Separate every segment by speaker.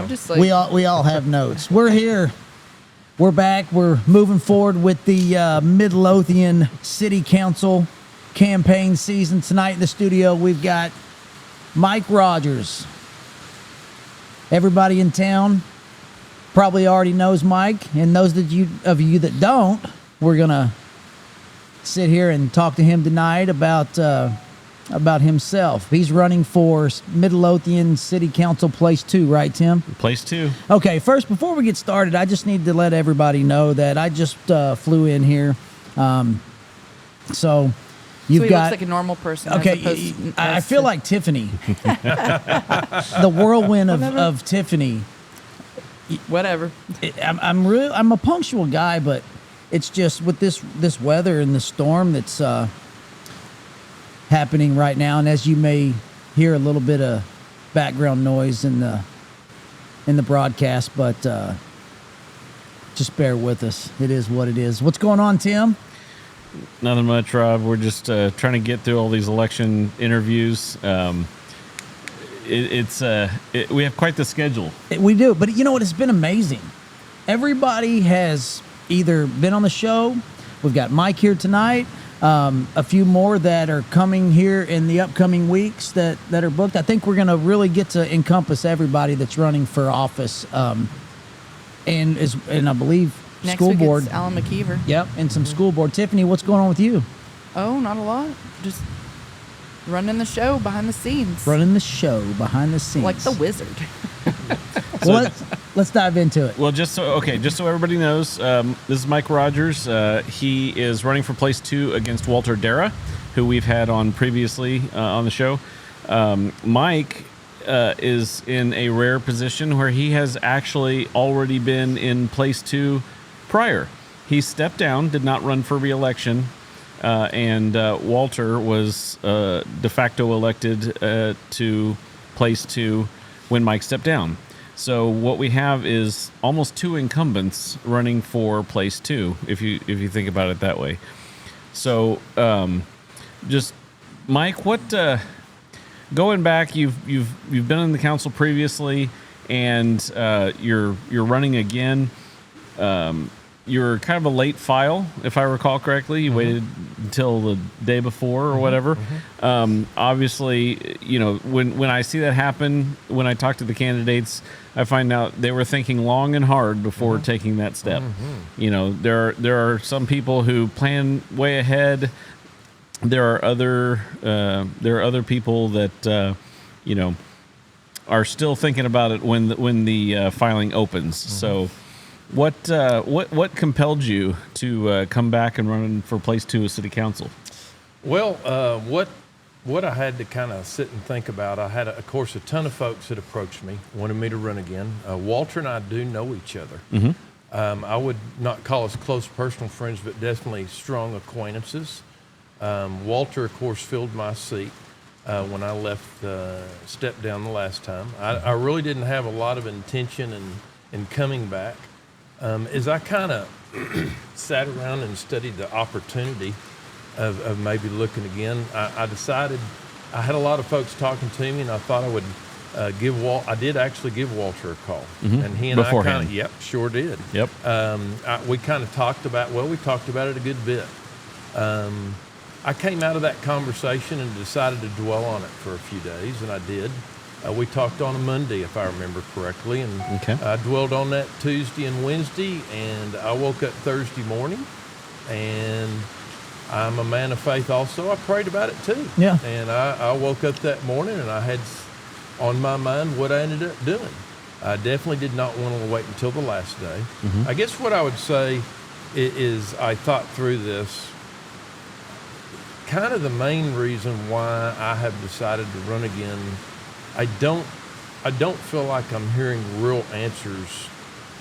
Speaker 1: I'm just like...
Speaker 2: We all have notes. We're here. We're back. We're moving forward with the Midlothian City Council campaign season. Tonight in the studio, we've got Mike Rodgers. Everybody in town probably already knows Mike, and those of you that don't, we're gonna sit here and talk to him tonight about himself. He's running for Midlothian City Council Place 2, right, Tim?
Speaker 3: Place 2.
Speaker 2: Okay, first, before we get started, I just need to let everybody know that I just flew in here. So you've got...
Speaker 1: looks like a normal person.
Speaker 2: Okay, I feel like Tiffany. The whirlwind of Tiffany.
Speaker 1: Whatever.
Speaker 2: I'm a punctual guy, but it's just with this weather and the storm that's happening right now, and as you may hear a little bit of background noise in the broadcast, but just bear with us. It is what it is. What's going on, Tim?
Speaker 3: Nothing much, Rob. We're just trying to get through all these election interviews. We have quite the schedule.
Speaker 2: We do, but you know what? It's been amazing. Everybody has either been on the show. We've got Mike here tonight. A few more that are coming here in the upcoming weeks that are booked. I think we're going to really get to encompass everybody that's running for office, and I believe
Speaker 1: Next
Speaker 2: school
Speaker 1: week
Speaker 2: board.
Speaker 1: It's Alan McKeever.
Speaker 2: Yep, and some school board. Tiffany, what's going on with you?
Speaker 1: Oh, not a lot. Just running the show behind the scenes.
Speaker 2: Running the show behind the scenes,
Speaker 1: like the wizard.
Speaker 2: Well, let's dive into it.
Speaker 3: Well, just so everybody knows, this is Mike Rodgers. He is running for place 2 against Walter Dara, who we've had on previously on the show. Mike is in a rare position where he has actually already been in place 2 prior. He stepped down, did not run for re-election, and Walter was de facto elected to place 2 when Mike stepped down. So what we have is almost 2 incumbents running for place 2, if you think about it that way. So, just Mike, what going back, you've been in the council previously, and you're running again. You're kind of a late file, if I recall correctly. You waited until the day before or whatever. Obviously, you know, when I see that happen, when I talk to the candidates, I find out they were thinking long and hard before taking that step. You know, there are some people who plan way ahead. There are other people that you know, are still thinking about it when the filing opens. So. What compelled you to come back and run for place 2 of City Council?
Speaker 4: Well, what I had to kind of sit and think about, I had, of course, a ton of folks that approached me, wanted me to run again. Walter and I do know each other. I would not call us close personal friends, but definitely strong acquaintances. Walter, of course, filled my seat when I left, stepped down the last time. I really didn't have a lot of intention in coming back. As I kind of sat around and studied the opportunity of maybe looking again, I decided, I had a lot of folks talking to me, and I thought I would I did actually give Walter a call. And he and
Speaker 3: beforehand.
Speaker 4: I kind of, yep, sure did.
Speaker 3: Yep.
Speaker 4: We kind of talked about it a good bit. I came out of that conversation and decided to dwell on it for a few days, and I did. We talked on a Monday, if I remember correctly, and I dwelled on that Tuesday and Wednesday, and I woke up Thursday morning, and I'm a man of faith also. I prayed about it too.
Speaker 2: Yeah.
Speaker 4: And I woke up that morning, and I had on my mind what I ended up doing. I definitely did not want to wait until the last day. I guess what I would say is I thought through this. Kind of the main reason why I have decided to run again, I don't feel like I'm hearing real answers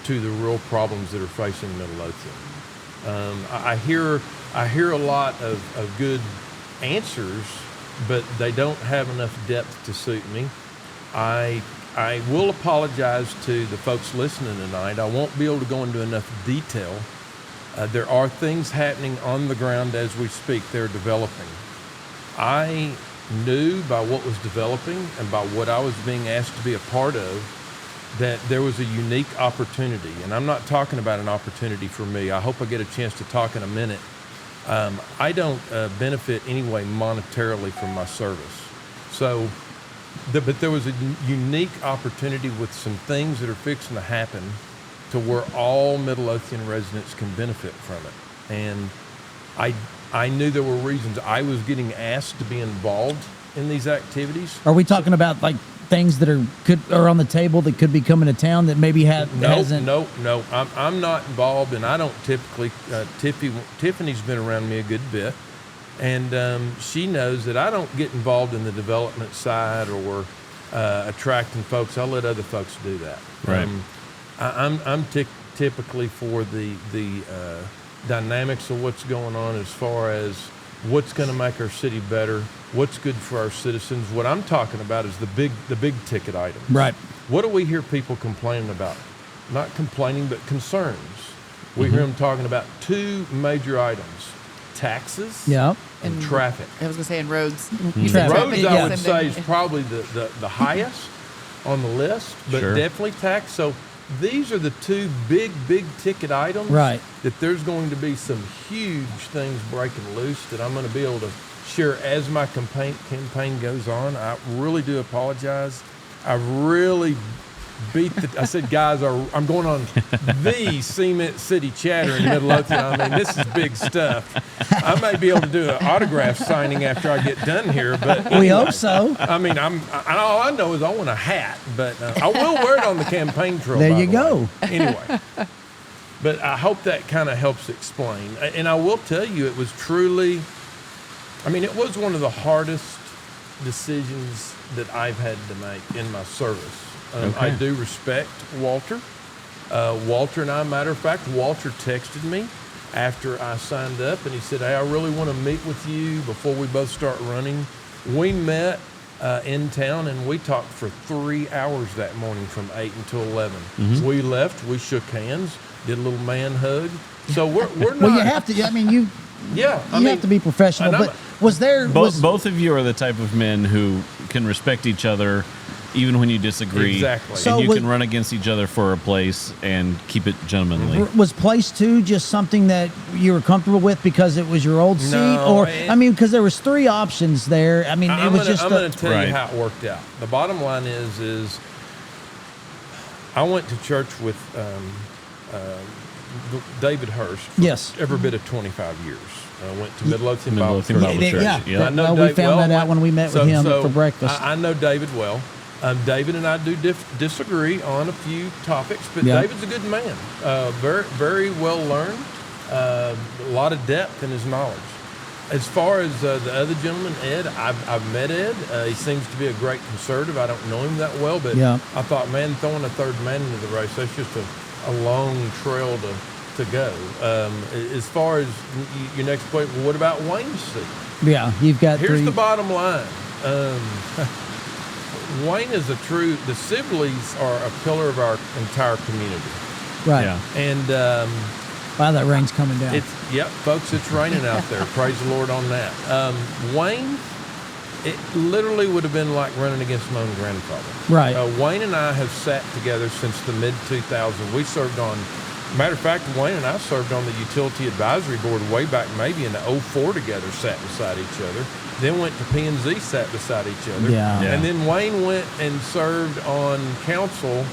Speaker 4: to the real problems that are facing Midlothian. I hear a lot of good answers, but they don't have enough depth to suit me. I will apologize to the folks listening tonight. I won't be able to go into enough detail. There are things happening on the ground as we speak. They're developing. I knew by what was developing and by what I was being asked to be a part of that there was a unique opportunity, and I'm not talking about an opportunity for me. I hope I get a chance to talk in a minute. I don't benefit anyway monetarily from my service. So, but there was a unique opportunity with some things that are fixing to happen to where all Midlothian residents can benefit from it. And I knew there were reasons I was getting asked to be involved in these activities.
Speaker 2: Are we talking about like things that are on the table that could be coming to town that maybe hasn't?
Speaker 4: No. I'm not involved, and I don't typically. Tiffany's been around me a good bit, and she knows that I don't get involved in the development side or attracting folks. I'll let other folks do that.
Speaker 3: Right.
Speaker 4: I'm typically for the dynamics of what's going on as far as what's going to make our city better, what's good for our citizens. What I'm talking about is the big ticket items.
Speaker 2: Right.
Speaker 4: What do we hear people complaining about? Not complaining, but concerns. We hear them talking about two major items: taxes and traffic.
Speaker 1: I was going to say, in roads.
Speaker 2: Traffic.
Speaker 4: Roads, I would say, is probably the highest on the list, but
Speaker 3: Sure.
Speaker 4: definitely tax. So these are the two big ticket items.
Speaker 2: Right.
Speaker 4: That there's going to be some huge things breaking loose that I'm going to be able to share as my campaign goes on. I really do apologize. I really I said, guys, I'm going on the Cement City Chatter in Midlothian. I mean, this is big stuff. I may be able to do an autograph signing after I get done here, but
Speaker 2: We hope so.
Speaker 4: I mean, all I know is I want a hat, but I will wear it on the campaign trail.
Speaker 2: There
Speaker 4: by
Speaker 2: you
Speaker 4: the
Speaker 2: go.
Speaker 4: way. Anyway, but I hope that kind of helps explain. And I will tell you, it was truly, I mean, it was one of the hardest decisions that I've had to make in my service. I do respect Walter. Walter and I, matter of fact, Walter texted me after I signed up, and he said, hey, I really want to meet with you before we both start running. We met in town, and we talked for 3 hours that morning from 8 until 11. We left, we shook hands, did a little man hug. So we're not.
Speaker 2: Well, you have to. I mean, you have to be professional. But was there
Speaker 3: Both of you are the type of men who can respect each other even when you disagree.
Speaker 4: Exactly.
Speaker 3: And
Speaker 2: So
Speaker 3: you
Speaker 2: was-
Speaker 3: can run against each other for a place and keep it gentlemanly.
Speaker 2: Was place two just something that you were comfortable with because it was your old seat, or I mean, because there was 3 options there. I mean,
Speaker 4: I'm
Speaker 2: going
Speaker 4: to tell
Speaker 3: Right.
Speaker 4: you how it worked out. The bottom line is I went to church with David Hurst for
Speaker 2: Yes.
Speaker 4: every bit of 25 years. I went to Midlothian Bible
Speaker 3: Midlothian
Speaker 4: Church.
Speaker 3: Bible Church.
Speaker 2: Yeah.
Speaker 3: Yeah.
Speaker 4: I know
Speaker 2: Well, we
Speaker 4: Dave
Speaker 2: found
Speaker 4: well.
Speaker 2: that out when we met with him for breakfast.
Speaker 4: I know David well. David and I do disagree on a few topics, but
Speaker 2: Yeah.
Speaker 4: David's a good man. Very, very well learned. A lot of depth in his knowledge. As far as the other gentleman, Ed, I've met Ed. He seems to be a great conservative. I don't know him that well, but
Speaker 2: Yeah.
Speaker 4: I thought, man, throwing a third man into the race, that's just a long trail to go. As far as your next point, well, what about Wayne's seat?
Speaker 2: Yeah, you've got
Speaker 4: Here's
Speaker 2: 3.
Speaker 4: the bottom line. Wayne is the Sibleys are a pillar of our entire community.
Speaker 2: Right.
Speaker 3: Yeah.
Speaker 4: And
Speaker 2: Wow, that rain's coming down.
Speaker 4: folks, it's raining out there. Praise the Lord on that. Wayne, it literally would have been like running against my own grandfather.
Speaker 2: Right.
Speaker 4: Wayne and I have sat together since the mid-2000s. We served on, matter of fact, Wayne and I served on the Utility Advisory Board way back maybe in the 04 together, sat beside each other. Then went to P&Z, sat beside each other.
Speaker 2: Yeah.
Speaker 3: Yeah.
Speaker 4: And then Wayne went and served on council.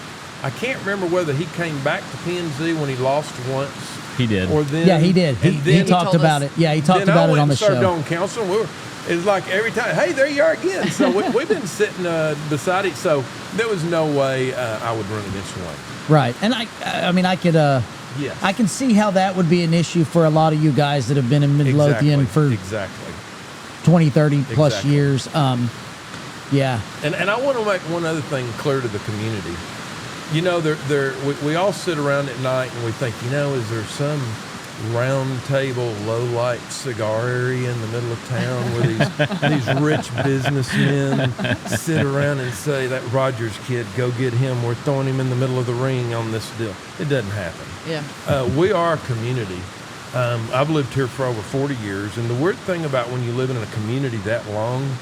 Speaker 4: I can't remember whether he came back to P&Z when he lost once.
Speaker 3: He did.
Speaker 4: Or then,
Speaker 2: Yeah, he did. He
Speaker 4: and then
Speaker 2: talked
Speaker 1: told
Speaker 2: about
Speaker 1: us-
Speaker 2: it. Yeah, he talked
Speaker 4: then
Speaker 2: about
Speaker 4: I
Speaker 2: it
Speaker 4: went
Speaker 2: on the
Speaker 4: and served
Speaker 2: show.
Speaker 4: on council. And it's like every time, hey, there you are again. So we've been sitting beside each. So there was no way I would run against Wayne.
Speaker 2: Right. And I mean, I could
Speaker 4: Yes.
Speaker 2: I can see how that would be an issue for a lot of you guys that have been in Midlothian for
Speaker 4: Exactly.
Speaker 2: 20, 30 plus
Speaker 4: Exactly.
Speaker 2: years. Yeah.
Speaker 4: And I want to make one other thing clear to the community. You know, we all sit around at night and we think, you know, is there some round table, low light cigar area in the middle of town where these rich businessmen sit around and say, that Rodgers kid, go get him. We're throwing him in the middle of the ring on this deal. It doesn't happen.
Speaker 1: Yeah.
Speaker 4: We are a community. I've lived here for over 40 years, and the weird thing about when you live in a community that long,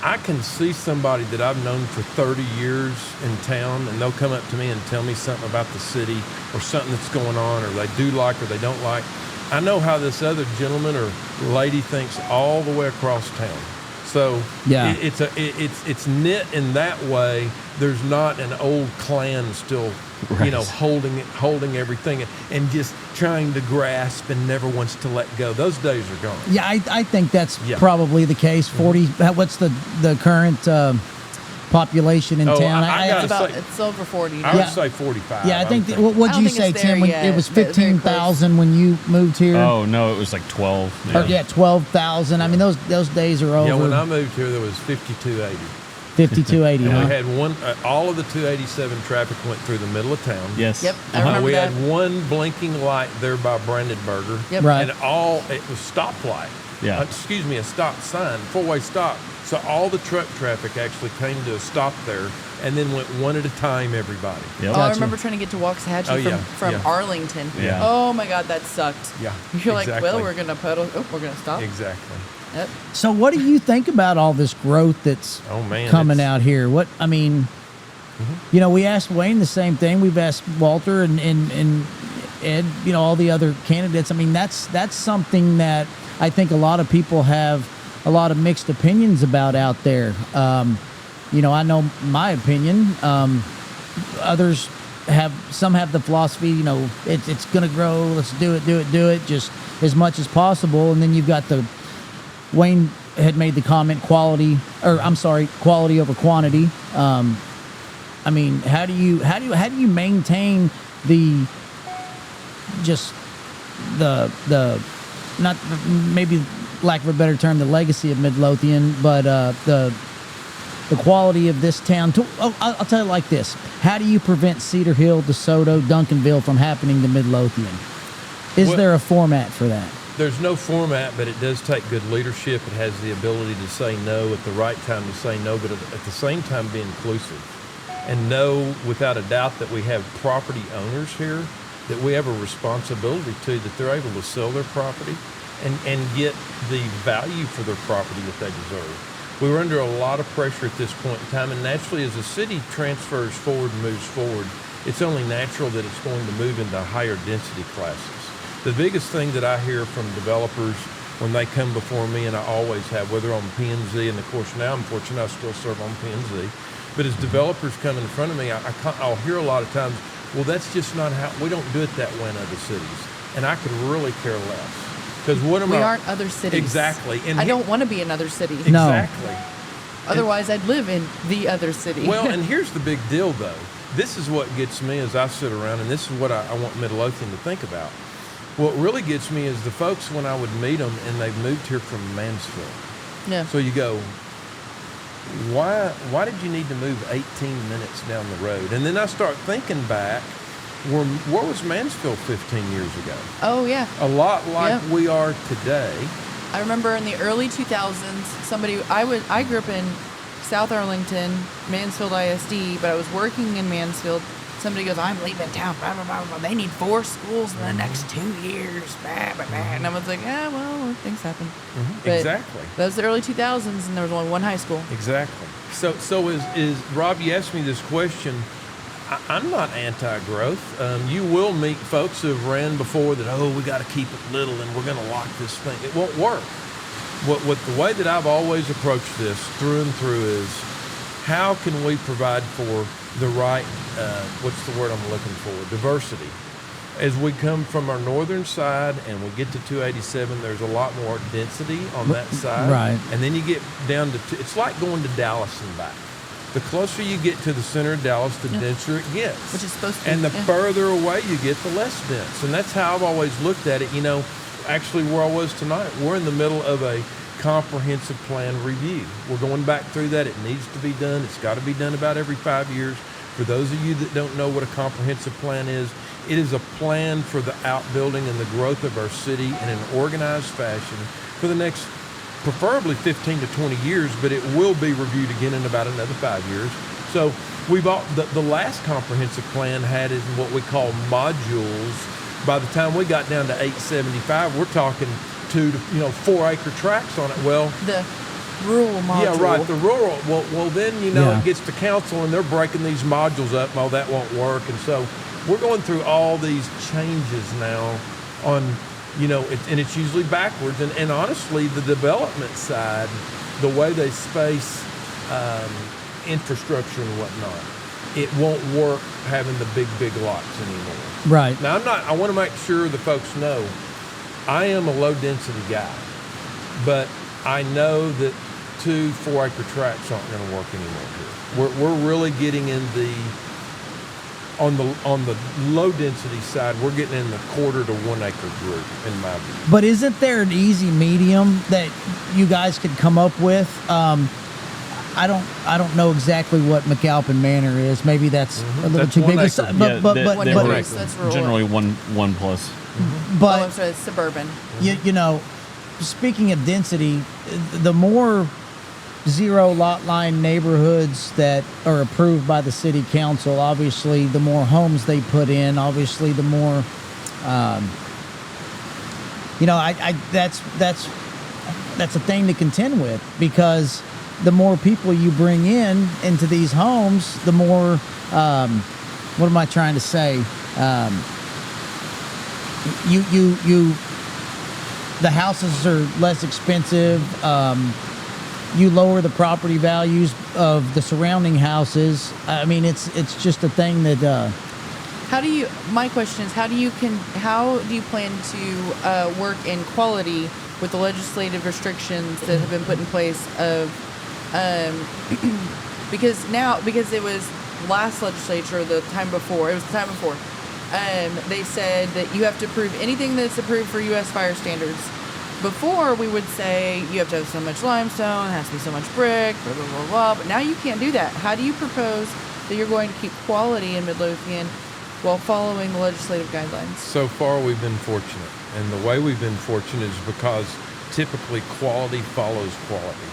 Speaker 4: I can see somebody that I've known for 30 years in town, and they'll come up to me and tell me something about the city or something that's going on, or they do like or they don't like. I know how this other gentleman or lady thinks all the way across town. So
Speaker 2: Yeah.
Speaker 4: it's knit in that way. There's not an old clan still,
Speaker 3: Right.
Speaker 4: holding everything and just trying to grasp and never wants to let go. Those days are gone.
Speaker 2: Yeah, I think that's
Speaker 4: Yeah.
Speaker 2: probably the case. 40. What's the current population in
Speaker 4: Oh,
Speaker 2: town?
Speaker 4: I gotta
Speaker 1: It's over 40.
Speaker 4: I would
Speaker 2: Yeah.
Speaker 4: say 45.
Speaker 2: Yeah, I think.
Speaker 4: would
Speaker 2: What'd
Speaker 1: I don't
Speaker 2: you
Speaker 1: think
Speaker 2: say,
Speaker 1: it's there
Speaker 2: Tim? When
Speaker 1: yet,
Speaker 2: it was
Speaker 1: but very close.
Speaker 2: 15,000 when you moved here.
Speaker 3: Oh no, it was like 12.
Speaker 2: Or, yeah, 12,000. I mean, those days are over.
Speaker 4: Yeah, when I moved here, there was 5280.
Speaker 2: 5280.
Speaker 4: And
Speaker 2: huh?
Speaker 4: we had one, all of the 287 traffic went through the middle of town.
Speaker 3: Yes.
Speaker 1: Yep, I remember
Speaker 4: We
Speaker 1: that.
Speaker 4: had one blinking light there by Brandenburger.
Speaker 1: Yep.
Speaker 2: Right.
Speaker 4: And it was stoplight.
Speaker 3: Yeah.
Speaker 4: Excuse me, a stop sign, four-way stop. So all the truck traffic actually came to a stop there and then went one at a time, everybody.
Speaker 3: Yep.
Speaker 1: Oh, I
Speaker 2: Gotcha.
Speaker 1: remember trying to get to Waxahachie
Speaker 4: Oh, yeah,
Speaker 1: from
Speaker 4: yeah.
Speaker 1: Arlington.
Speaker 3: Yeah.
Speaker 1: Oh my God, that sucked.
Speaker 4: Yeah,
Speaker 1: You're like,
Speaker 4: exactly.
Speaker 1: well, we're gonna pedal. Oh, we're gonna stop.
Speaker 4: Exactly.
Speaker 1: Yep.
Speaker 2: So, what do you think about all this growth that's
Speaker 4: Oh, man,
Speaker 2: coming
Speaker 4: it's-
Speaker 2: out here? What I mean, you know, we asked Wayne the same thing. We've asked Walter and Ed. You know, all the other candidates. I mean, that's something that I think a lot of people have a lot of mixed opinions about out there. You know, I know my opinion. Others some have the philosophy, you know, it's going to grow. Let's do it, just as much as possible. And then you've got Wayne had made the comment quality over quantity. I mean, how do you maintain the not maybe lack of a better term, the legacy of Midlothian, but the quality of this town. I'll tell you like this: how do you prevent Cedar Hill, DeSoto, Duncanville from happening to Midlothian? Is
Speaker 4: Well-
Speaker 2: there a format for that?
Speaker 4: There's no format, but it does take good leadership. It has the ability to say no at the right time to say no, but at the same time be inclusive. And know without a doubt that we have property owners here, that we have a responsibility to, that they're able to sell their property and get the value for their property that they deserve. We were under a lot of pressure at this point in time, and naturally as the city transfers forward and moves forward, it's only natural that it's going to move into higher density classes. The biggest thing that I hear from developers when they come before me, and I always have, whether on P&Z, and of course now I'm fortunate I still serve on P&Z, but as developers come in front of me, I'll hear a lot of times, well, that's just not how, we don't do it that way in other cities. And I could really care less. Because what am
Speaker 1: We
Speaker 4: I?
Speaker 1: aren't other cities.
Speaker 4: Exactly. And
Speaker 1: I don't want to be another city.
Speaker 2: No.
Speaker 4: Exactly.
Speaker 1: Otherwise, I'd live in the other city.
Speaker 4: Well, and here's the big deal, though. This is what gets me as I sit around, and this is what I want Midlothian to think about. What really gets me is the folks when I would meet them, and they've moved here from Mansfield.
Speaker 1: yeah.
Speaker 4: So you go, why did you need to move 18 minutes down the road? And then I start thinking back, where was Mansfield 15 years ago?
Speaker 1: Oh yeah.
Speaker 4: A lot like
Speaker 1: Yeah.
Speaker 4: we are today.
Speaker 1: I remember in the early 2000s, I grew up in South Arlington, Mansfield ISD, but I was working in Mansfield. Somebody goes, I'm leaving town, blah, blah, blah, blah. They need 4 schools in the next 2 years, blah, blah, blah. And I was like, well, things happen. But
Speaker 4: Exactly.
Speaker 1: That was the early 2000s, and there was only one high school.
Speaker 4: Exactly. So is Rob, you asked me this question. I'm not anti-growth. You will meet folks who have ran before that, we got to keep it little and we're going to lock this thing. It won't work. What the way that I've always approached this through and through is how can we provide for the right, what's the word I'm looking for, diversity. As we come from our northern side and we get to 287, there's a lot more density on that side.
Speaker 2: Right.
Speaker 4: And then you get down to, it's like going to Dallas and back. The closer you get to the center of Dallas, the denser it gets.
Speaker 1: Which is supposed to be,
Speaker 4: And the
Speaker 1: yeah.
Speaker 4: further away you get, the less dense. And that's how I've always looked at it. You know, actually where I was tonight, we're in the middle of a comprehensive plan review. We're going back through that. It needs to be done. It's got to be done about every 5 years. For those of you that don't know what a comprehensive plan is, it is a plan for the outbuilding and the growth of our city in an organized fashion for the next preferably 15 to 20 years, but it will be reviewed again in about another 5 years. So we bought the last comprehensive plan had is what we call modules. By the time we got down to 875, we're talking 2 to 4 acre tracts on it. Well,
Speaker 1: rural module.
Speaker 4: Yeah, right. The rural. Well, then
Speaker 2: Yeah.
Speaker 4: it gets to council and they're breaking these modules up. Oh, that won't work. And so we're going through all these changes now on, and it's usually backwards. And honestly, the development side, the way they space infrastructure and whatnot, it won't work having the big lots anymore.
Speaker 2: Right.
Speaker 4: Now, I want to make sure the folks know I am a low density guy, but I know that 2 4-acre tracts aren't going to work anymore here. We're really getting in on the low density side, we're getting in the 1/4 to 1 acre group in my view.
Speaker 2: But isn't there an easy medium that you guys could come up with? I don't know exactly what McAlpin Manor is. Maybe that's a little
Speaker 3: That's
Speaker 2: too
Speaker 3: 1
Speaker 2: big.
Speaker 3: acre.
Speaker 2: But
Speaker 3: Yeah,
Speaker 1: One
Speaker 3: they
Speaker 1: acre.
Speaker 3: were
Speaker 1: That's rural.
Speaker 3: generally one plus.
Speaker 2: but
Speaker 1: Oh, I'm sorry, it's suburban.
Speaker 2: you know, speaking of density, the more zero lot line neighborhoods that are approved by the city council, obviously the more homes they put in, obviously the more that's a thing to contend with, because the more people you bring into these homes, the more what am I trying to say? The houses are less expensive. You lower the property values of the surrounding houses. I mean, it's just a thing that.
Speaker 1: My question is, how do you plan to work in quality with the legislative restrictions that have been put in place of, because it was last legislature, it was the time before, they said that you have to approve anything that's approved for U.S. fire standards. Before, we would say you have to have so much limestone, it has to be so much brick, blah, blah, blah, blah. But now you can't do that. How do you propose that you're going to keep quality in Midlothian while following the legislative guidelines?
Speaker 4: So far, we've been fortunate. And the way we've been fortunate is because typically quality follows quality.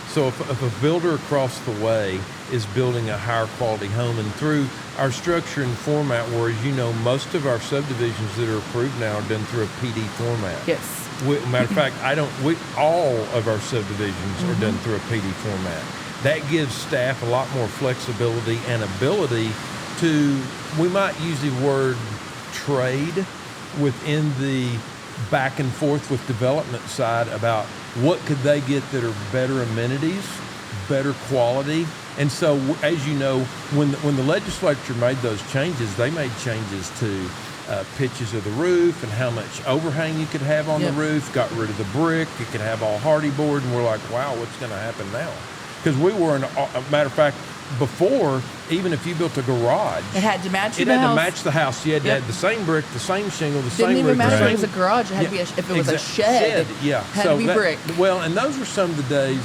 Speaker 4: So if a builder across the way is building a higher quality home, and through our structure and format, where, as you know, most of our subdivisions that are approved now are done through a PD format.
Speaker 1: Yes.
Speaker 4: Matter of fact, all of our subdivisions are done through a PD format. That gives staff a lot more flexibility and ability to, we might use the word trade within the back and forth with development side about what could they get that are better amenities, better quality. And so, as you know, when the legislature made those changes, they made changes to pitches of the roof and how much overhang you could have on the roof, got rid of the brick, you could have all hardy board, and we're like, wow, what's going to happen now? Because we were, a matter of fact, before, even if you built a garage,
Speaker 1: It had to match the
Speaker 4: it had
Speaker 1: house.
Speaker 4: to match the house. You had to have the same brick, the same shingle, the
Speaker 1: Didn't
Speaker 4: same
Speaker 1: even
Speaker 4: roof.
Speaker 1: matter
Speaker 4: the
Speaker 1: if it
Speaker 4: same-
Speaker 1: was a garage. It had to be if it was a shed.
Speaker 4: yeah.
Speaker 1: Had to be brick.
Speaker 4: Well, and those were some of the days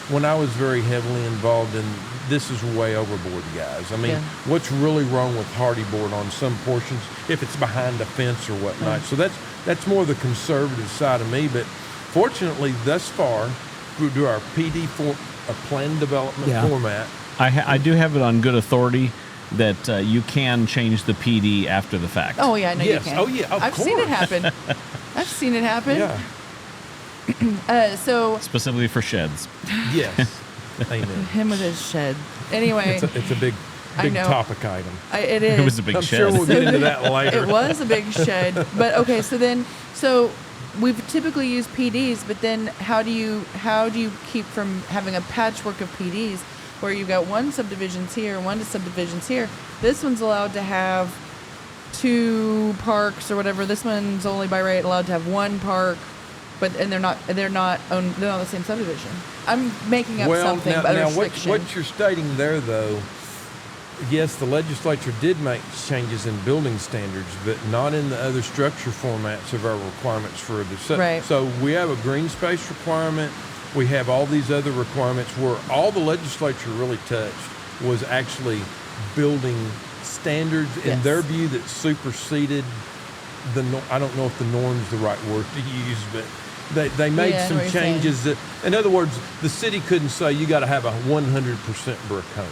Speaker 4: when I was very heavily involved in this is way overboard, guys. I mean, what's really wrong with hardy board on some portions if it's behind a fence or whatnot? So that's more the conservative side of me. But fortunately, thus far, through our PD planned development format,
Speaker 3: I do have it on good authority that you can change the PD after the fact.
Speaker 1: Oh yeah, I know
Speaker 4: Yes.
Speaker 1: you can.
Speaker 4: Oh, yeah, of
Speaker 1: I've seen it
Speaker 4: course.
Speaker 1: happen. I've seen it happen.
Speaker 4: yeah,
Speaker 1: So
Speaker 3: Specifically for sheds.
Speaker 4: yes, amen.
Speaker 1: him with his shed. Anyway,
Speaker 4: It's a big
Speaker 1: I know.
Speaker 4: topic item.
Speaker 1: It is.
Speaker 3: It was a big
Speaker 4: I'm
Speaker 3: shed.
Speaker 4: sure we'll get into that later.
Speaker 1: It was a big shed. But okay, so we've typically used PDs, but then how do you keep from having a patchwork of PDs where you've got one subdivisions here, one subdivisions here? This one's allowed to have 2 parks or whatever. This one's only by right allowed to have 1 park, and they're not on the same subdivision. I'm making up something, but a restriction.
Speaker 4: What you're stating there, though, yes, the legislature did make changes in building standards, but not in the other structure formats of our requirements for the
Speaker 1: Right.
Speaker 4: So we have a green space requirement. We have all these other requirements where all the legislature really touched was actually building standards in their view that superseded I don't know if the norm's the right word to use, but they made
Speaker 1: Yeah, I know
Speaker 4: some
Speaker 1: what you're saying.
Speaker 4: changes that, in other words, the city couldn't say you got to have a 100% brick home.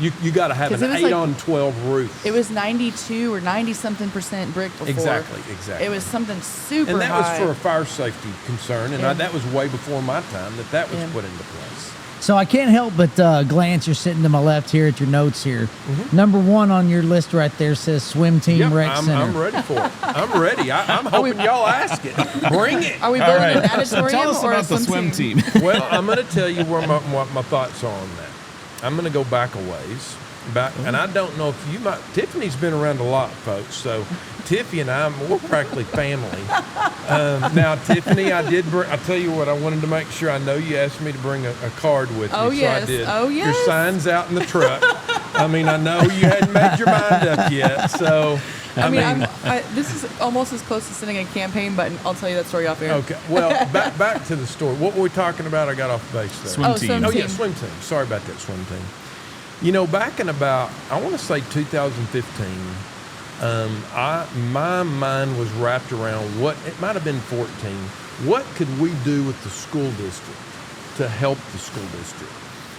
Speaker 4: You got to have
Speaker 1: 'Cause
Speaker 4: an
Speaker 1: it was
Speaker 4: 8
Speaker 1: like-
Speaker 4: on 12 roof.
Speaker 1: It was 92 or 90-something% brick before.
Speaker 4: Exactly.
Speaker 1: It was something super
Speaker 4: And that
Speaker 1: high.
Speaker 4: was for a fire safety concern, and
Speaker 1: Yeah.
Speaker 4: that was way before my time that was
Speaker 1: Yeah.
Speaker 4: put into place.
Speaker 2: So I can't help but glance. You're sitting to my left here at your notes here.
Speaker 4: Mm-hmm.
Speaker 2: Number 1 on your list right there says swim team
Speaker 4: Yep,
Speaker 2: rec center.
Speaker 4: I'm ready for it. I'm ready. I'm hoping y'all ask it. Bring it.
Speaker 1: Are we
Speaker 3: All
Speaker 1: building
Speaker 3: right.
Speaker 1: an
Speaker 3: So
Speaker 1: auditorium
Speaker 3: tell us
Speaker 1: or a
Speaker 3: about the swim team.
Speaker 4: Well, I'm going to tell you where my thoughts are on that. I'm going to go back a ways. And I don't know if you might. Tiffany's been around a lot, folks. So Tiffany and we're practically family. Now, Tiffany, I'll tell you what, I wanted to make sure. I know you asked me to bring a card with me.
Speaker 1: Oh,
Speaker 4: so
Speaker 1: yes.
Speaker 4: I did.
Speaker 1: Oh, yes.
Speaker 4: Your sign's out in the truck. I mean, I know you hadn't made your mind up yet. So,
Speaker 1: I mean, this is almost as close to sending a campaign button. I'll tell you that story off air.
Speaker 4: okay. Well, back to the story. What were we talking about? I got off base there.
Speaker 3: Swim team.
Speaker 1: swim
Speaker 4: Oh, yeah,
Speaker 1: team.
Speaker 4: swim team. Sorry about that swim team. You know, back in about, I want to say 2015, my mind was wrapped around it might have been 14. What could we do with the school district to help the school district?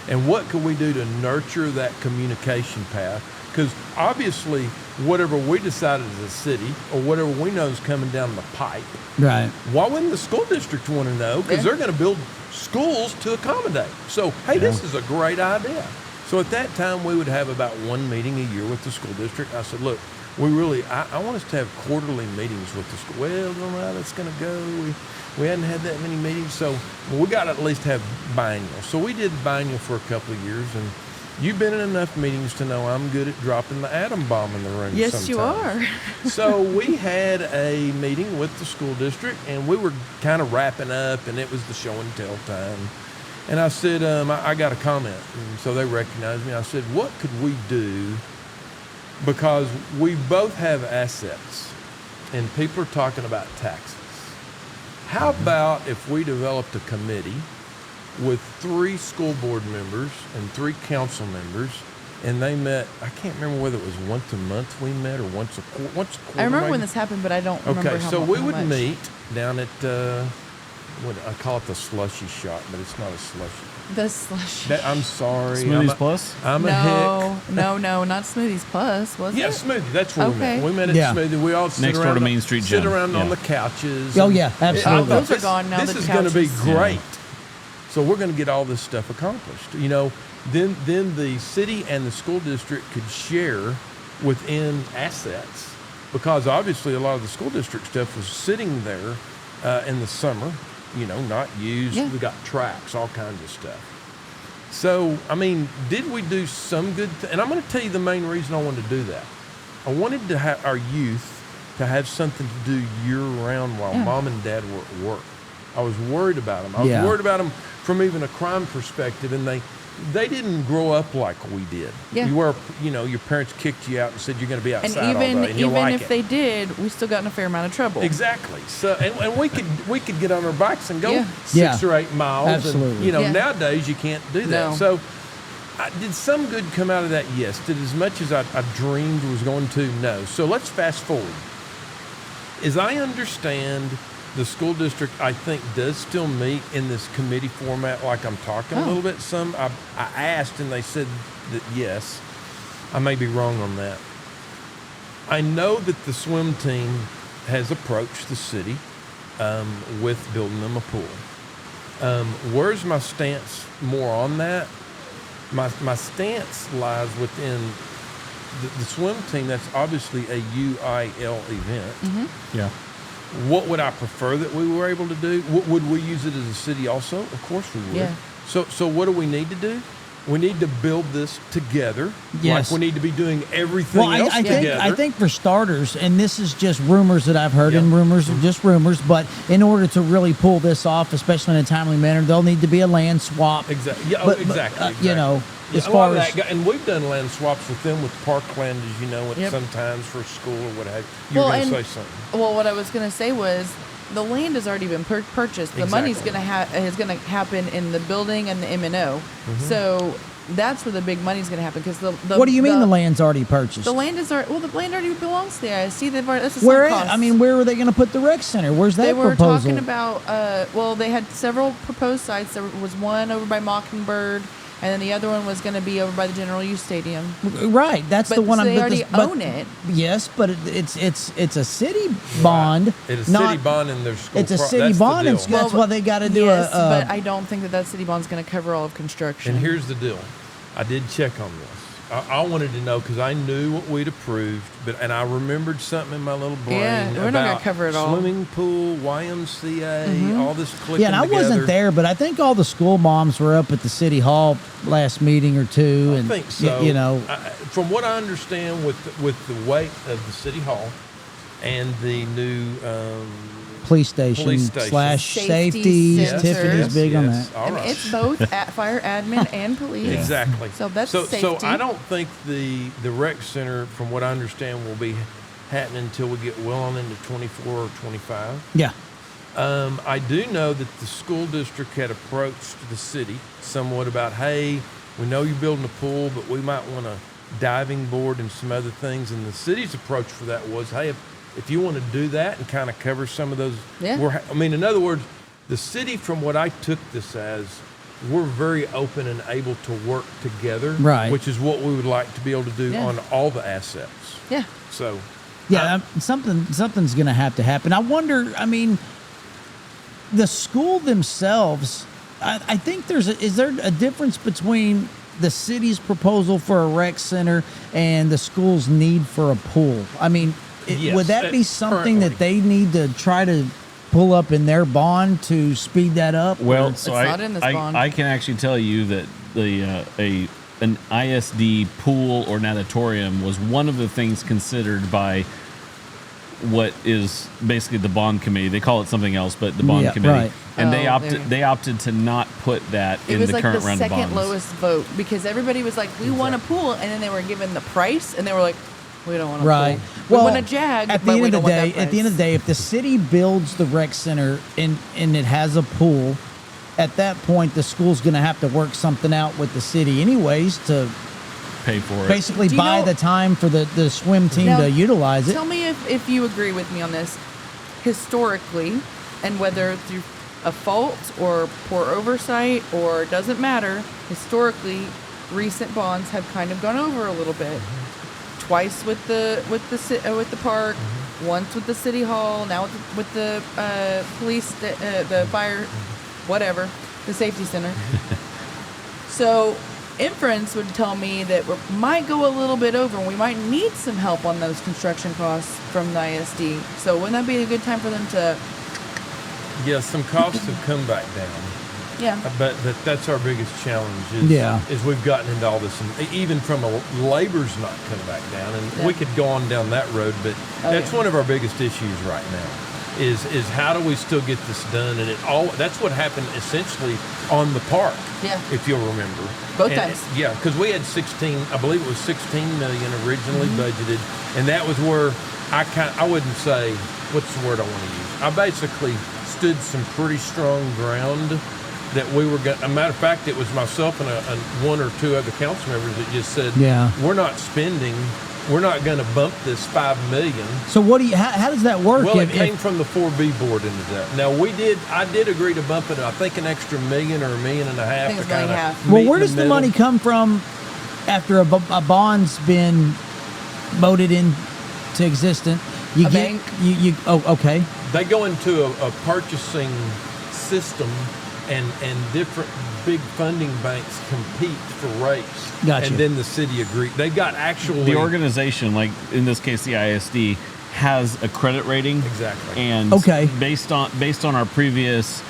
Speaker 4: And what could we do to nurture that communication path? Because obviously, whatever we decided as a city or whatever we know is coming down the pipe,
Speaker 2: Right.
Speaker 4: why wouldn't the school district want to know? Because
Speaker 1: Yeah.
Speaker 4: they're going to build schools to accommodate. So, hey, this is a great idea. So at that time, we would have about one meeting a year with the school district. I said, look, I want us to have quarterly meetings with the school. Well, I don't know how that's going to go. We hadn't had that many meetings, so we got to at least have biennial. So we did biennial for a couple of years, and you've been in enough meetings to know I'm good at dropping the atom bomb in the room.
Speaker 1: Yes, you
Speaker 4: sometimes.
Speaker 1: are.
Speaker 4: So we had a meeting with the school district, and we were kind of wrapping up, and it was the show and tell time. And I said, I got a comment. And so they recognized me. I said, what could we do? Because we both have assets, and people are talking about taxes. How about if we developed a committee with 3 school board members and 3 council members, and they met, I can't remember whether it was once a month we met or once a quarter.
Speaker 1: I remember when
Speaker 4: maybe?
Speaker 1: this happened, but I don't remember
Speaker 4: Okay,
Speaker 1: how
Speaker 4: so we
Speaker 1: how
Speaker 4: would
Speaker 1: much.
Speaker 4: meet down at, what I call it the slushy shop, but it's not a slushy.
Speaker 1: The slush.
Speaker 4: I'm sorry.
Speaker 3: Smoothies Plus?
Speaker 4: I'm a hick.
Speaker 1: No, not Smoothies Plus, was
Speaker 4: Yeah,
Speaker 1: it?
Speaker 4: Smoothie. That's where we
Speaker 1: Okay.
Speaker 4: met. We met at
Speaker 2: Yeah.
Speaker 4: Smoothie. We all sit
Speaker 3: Next door
Speaker 4: around
Speaker 3: to Main Street
Speaker 4: sit
Speaker 3: Gym.
Speaker 4: around on
Speaker 3: Yeah.
Speaker 4: the couches.
Speaker 2: Oh,
Speaker 4: and-
Speaker 2: yeah, absolutely.
Speaker 1: Those are gone now,
Speaker 4: This
Speaker 1: the
Speaker 4: is going to be
Speaker 1: couches.
Speaker 4: great. So we're going to get all this stuff accomplished. You know, then the city and the school district could share within assets, because obviously a lot of the school district stuff was sitting there in the summer. You know, not used.
Speaker 1: Yeah.
Speaker 4: We got tracks, all kinds of stuff. So, I mean, did we do some good and I'm going to tell you the main reason I wanted to do that. I wanted to have our youth to have something to do year-round while mom and dad were at work. I was worried about them. I was worried about them from even a crime perspective, and they didn't grow up like we did.
Speaker 1: Yeah.
Speaker 4: Your parents kicked you out and said you're going to be
Speaker 1: And
Speaker 4: outside all day, and you'll
Speaker 1: even
Speaker 4: like
Speaker 1: if
Speaker 4: it.
Speaker 1: they did, we still got in a fair amount of trouble.
Speaker 4: Exactly. So, and we could get on our bikes and go
Speaker 1: Yeah.
Speaker 4: 6 or 8 miles.
Speaker 2: Absolutely.
Speaker 4: And,
Speaker 1: Yeah.
Speaker 4: nowadays you can't do that.
Speaker 1: No.
Speaker 4: So, did some good come out of that? Yes. Did as much as I dreamed was going to? No. So let's fast forward. As I understand, the school district, I think, does still meet in this committee format like I'm talking a little bit. I asked, and they said that yes. I may be wrong on that. I know that the swim team has approached the city with building them a pool. Where's my stance more on that? My stance lies within the swim team. That's obviously a UIL event.
Speaker 1: Mm-hmm.
Speaker 3: Yeah.
Speaker 4: What would I prefer that we were able to do? Would we use it as a city also? Of course we would.
Speaker 1: Yeah.
Speaker 4: So what do we need to do? We need to build this together.
Speaker 2: Yes.
Speaker 4: Like we need to be doing everything
Speaker 2: Well,
Speaker 4: else together.
Speaker 2: I think for starters, and this is just rumors that I've heard,
Speaker 4: Yeah.
Speaker 2: and rumors are just rumors, but in order to really pull this off, especially in a timely manner, there'll need to be a land swap.
Speaker 4: Exactly. Yeah,
Speaker 2: But-
Speaker 4: exactly.
Speaker 2: you know,
Speaker 4: Yeah,
Speaker 2: as
Speaker 4: a lot
Speaker 2: far
Speaker 4: of
Speaker 2: as
Speaker 4: that, and we've done land swaps with them with parkland, as you know,
Speaker 1: Yep.
Speaker 4: sometimes for school or what have you. You were going to say something.
Speaker 1: Well, what I was going to say was the land has already been purchased. The money's
Speaker 4: Exactly.
Speaker 1: is going to happen in the building and the M&O. So that's where the big money's going to happen. Because the
Speaker 2: what do you mean the land's already purchased?
Speaker 1: The land is the land already belongs to the ISD. They've already, that's a
Speaker 2: Where?
Speaker 1: sunk cost.
Speaker 2: I mean, where were they going to put the rec center? Where's that
Speaker 1: They were
Speaker 2: proposal?
Speaker 1: talking about. Well, they had several proposed sites. There was one over by Mockingbird. and then the other one was going to be over by the General Use Stadium.
Speaker 2: Right, that's
Speaker 1: But
Speaker 2: the one.
Speaker 1: they
Speaker 2: but
Speaker 1: already
Speaker 2: but-
Speaker 1: own it.
Speaker 2: Yes, but it's a city bond.
Speaker 4: It's a
Speaker 2: not,
Speaker 4: city bond in their school.
Speaker 2: It's a
Speaker 4: pro-
Speaker 2: city
Speaker 4: that's the
Speaker 2: bond, and
Speaker 4: deal.
Speaker 2: that's why they got to do
Speaker 1: yes,
Speaker 2: a.
Speaker 1: but I don't think that city bond's going to cover all of construction.
Speaker 4: And here's the deal. I did check on this. I wanted to know because I knew what we'd approved, and I remembered something in my little brain
Speaker 1: Yeah, we're
Speaker 4: about
Speaker 1: not gonna cover it all.
Speaker 4: swimming pool, YMCA, all this clicking
Speaker 2: yeah, and I
Speaker 4: together.
Speaker 2: wasn't there, but I think all the school moms were up at the city hall last meeting or two,
Speaker 4: I
Speaker 2: and
Speaker 4: think so.
Speaker 2: you know,
Speaker 4: From what I understand, with the weight of the city hall and the new
Speaker 2: police station,
Speaker 4: Police station.
Speaker 2: slash
Speaker 1: Safety
Speaker 2: safety.
Speaker 1: sensors.
Speaker 2: Tiffany's big on that.
Speaker 4: All
Speaker 1: I mean,
Speaker 4: right.
Speaker 1: it's both at fire admin and police.
Speaker 4: Exactly.
Speaker 1: So that's
Speaker 4: so
Speaker 1: safety.
Speaker 4: I don't think the rec center, from what I understand, will be happening until we get well on into 24 or 25.
Speaker 2: Yeah,
Speaker 4: I do know that the school district had approached the city somewhat about, hey, we know you're building a pool, but we might want a diving board and some other things. And the city's approach for that was, hey, if you want to do that and kind of cover some of those,
Speaker 1: Yeah.
Speaker 4: in other words, the city, from what I took this as, we're very open and able to work together,
Speaker 2: Right.
Speaker 4: which is what we would like to be able to do
Speaker 1: Yeah.
Speaker 4: on all the assets.
Speaker 1: Yeah.
Speaker 4: So,
Speaker 2: yeah, something's going to have to happen. I wonder. I mean, the school themselves. I think is there a difference between the city's proposal for a rec center and the school's need for a pool? I mean,
Speaker 4: Yes,
Speaker 2: would that be something
Speaker 4: currently.
Speaker 2: that they need to try to pull up in their bond to speed that up?
Speaker 3: Well,
Speaker 1: It's
Speaker 3: so
Speaker 1: not in this bond.
Speaker 3: I can actually tell you that an ISD pool or natatorium was one of the things considered by what is basically the bond committee. They call it something else, but the bond
Speaker 2: Yeah,
Speaker 3: committee,
Speaker 2: right.
Speaker 3: and
Speaker 1: Oh, there.
Speaker 3: they opted to not put that
Speaker 1: It
Speaker 3: in
Speaker 1: was
Speaker 3: the
Speaker 1: like
Speaker 3: current
Speaker 1: the
Speaker 3: round of
Speaker 1: second
Speaker 3: bonds.
Speaker 1: lowest vote because everybody was like, we want a pool. And then they were given the price and they were like, we don't want a
Speaker 2: Right.
Speaker 1: pool. We want a Jag,
Speaker 2: at the
Speaker 1: but
Speaker 2: end
Speaker 1: we
Speaker 2: of the
Speaker 1: don't want
Speaker 2: day,
Speaker 1: that
Speaker 2: at the end of the
Speaker 1: price.
Speaker 2: day, if the city builds the rec center and it has a pool, at that point the school's going to have to work something out with the city, anyways, to
Speaker 3: Pay for it.
Speaker 2: basically
Speaker 1: Do you
Speaker 2: buy
Speaker 1: know-
Speaker 2: the time for the swim team
Speaker 1: Now,
Speaker 2: to utilize it.
Speaker 1: Tell me if you agree with me on this. Historically, and whether through a fault or poor oversight or doesn't matter, historically, recent bonds have kind of gone over a little bit. Twice with the park, once with the city hall, now with the police, the fire, whatever, the safety center. So inference would tell me that we might go a little bit over and we might need some help on those construction costs from the ISD. So wouldn't that be a good time for them to,
Speaker 4: yeah, some costs have come back down.
Speaker 1: yeah,
Speaker 4: But that's our biggest challenge is we've gotten into all this, and even from a labor's not come back down, and
Speaker 1: Yeah.
Speaker 4: we could go on down that road, but
Speaker 1: Oh,
Speaker 4: that's
Speaker 1: yeah.
Speaker 4: one of our biggest issues right now is how do we still get this done? And that's what happened essentially on the park,
Speaker 1: Yeah.
Speaker 4: if you'll remember.
Speaker 1: Both
Speaker 4: And-
Speaker 1: times.
Speaker 4: Yeah, because we had 16, I believe it was 16 million originally
Speaker 1: Mm-hmm.
Speaker 4: budgeted, and that was where I wouldn't say, what's the word I want to use? I basically stood some pretty strong ground that we were going. A matter of fact, it was myself and one or two other council members that just said,
Speaker 2: Yeah.
Speaker 4: we're not going to bump this $5 million."
Speaker 2: So what do you? How does that work?
Speaker 4: Well, it
Speaker 2: If-
Speaker 4: came from the 4B board into that. Now I did agree to bump it. I think an extra $1 or $1.5 million.
Speaker 1: I think it's $1.5 million.
Speaker 2: well, where does the money come from after a bond's been voted into existence? You
Speaker 1: A
Speaker 2: get
Speaker 1: bank.
Speaker 2: you. Oh, okay.
Speaker 4: They go into a purchasing system, and different big funding banks compete for rates.
Speaker 2: Gotcha.
Speaker 4: And then the city agreed. They've got actually
Speaker 3: The organization, like in this case, the ISD, has a credit rating.
Speaker 4: Exactly.
Speaker 3: And
Speaker 2: Okay.
Speaker 3: based on our previous,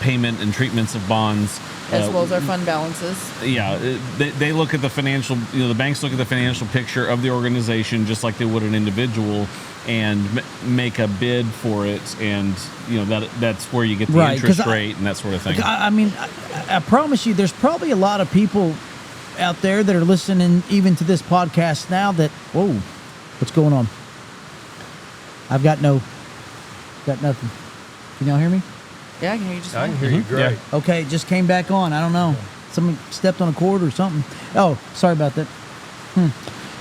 Speaker 3: payment and treatments of bonds,
Speaker 1: as well as our fund balances.
Speaker 3: yeah, they look at the financial, the banks look at the financial picture of the organization just like they would an individual, and make a bid for it, and that's where you get the
Speaker 2: Right, 'cause
Speaker 3: interest rate and that sort of thing.
Speaker 2: I mean, I promise you, there's probably a lot of people out there that are listening even to this podcast now that, whoa, what's going on? I've got nothing. Can y'all hear me?
Speaker 1: Yeah, I can hear you just
Speaker 4: I
Speaker 1: fine.
Speaker 4: can hear you great.
Speaker 3: Yeah.
Speaker 2: Okay, it just came back on. I don't know. Someone stepped on a cord or something. Oh, sorry about that.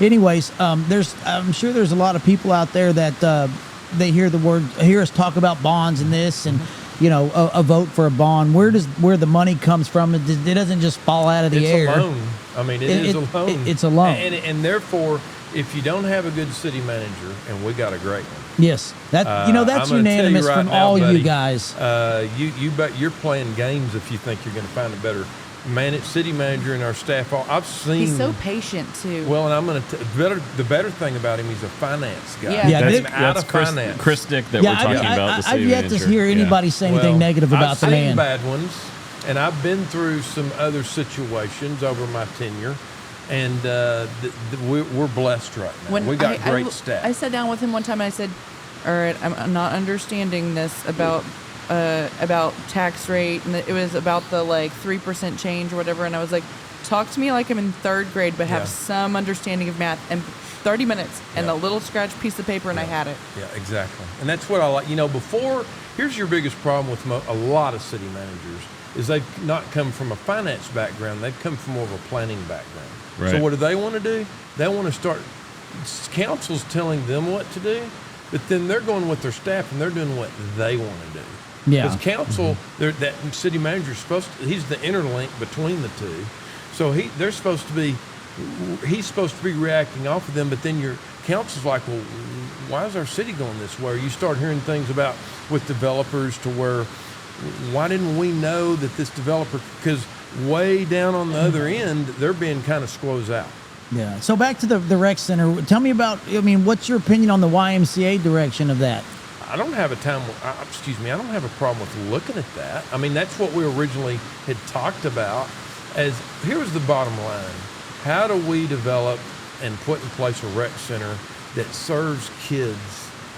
Speaker 2: Anyways, I'm sure there's a lot of people out there that they hear us talk about bonds and this, and a vote for a bond? Where the money comes from? It doesn't just fall out of the air.
Speaker 4: It's a loan. I mean, it is a loan.
Speaker 2: It's a loan.
Speaker 4: And therefore, if you don't have a good city manager, and we got a great one.
Speaker 2: Yes, that's
Speaker 4: I'm gonna
Speaker 2: unanimous
Speaker 4: tell you
Speaker 2: from
Speaker 4: right now,
Speaker 2: all
Speaker 4: buddy,
Speaker 2: you guys.
Speaker 4: You bet you're playing games if you think you're going to find a better city manager in our staff. I've seen.
Speaker 1: He's so patient too.
Speaker 4: Well, and I'm going to the better thing about him, he's a finance guy.
Speaker 1: Yeah.
Speaker 4: He's
Speaker 2: That's
Speaker 4: out of
Speaker 3: Chris,
Speaker 4: finance.
Speaker 3: Chris Dick that we're talking about. The
Speaker 2: I've
Speaker 3: city
Speaker 2: yet to
Speaker 3: manager.
Speaker 2: hear anybody say anything negative about the
Speaker 4: I've
Speaker 2: man.
Speaker 4: seen bad ones, and I've been through some other situations over my tenure, and we're blessed right now. We got great staff.
Speaker 1: I sat down with him one time and I said, "All right, I'm not understanding this about tax rate," and it was about the 3% change or whatever, and I was like, "Talk to me like I'm in third grade, but have some understanding of math." And 30 minutes and a little scratch piece of paper, and I had it.
Speaker 4: Yeah, exactly. And that's what I like. Here's your biggest problem with a lot of city managers is they've not come from a finance background. They've come from more of a planning background.
Speaker 3: Right.
Speaker 4: So what do they want to do? They want to start, council's telling them what to do, but then they're going with their staff and they're doing what they want to do.
Speaker 2: Yeah.
Speaker 4: Because council, that city manager's he's the interlink between the two. So he's supposed to be reacting off of them, but then your council's like, well, why is our city going this way? Or you start hearing things about with developers to where, why didn't we know that this developer, because way down on the other end, they're being kind of squoze out.
Speaker 2: Yeah. So back to the rec center. Tell me about, what's your opinion on the YMCA direction of that?
Speaker 4: I don't have I don't have a problem with looking at that. I mean, that's what we originally had talked about as, here's the bottom line. How do we develop and put in place a rec center that serves kids,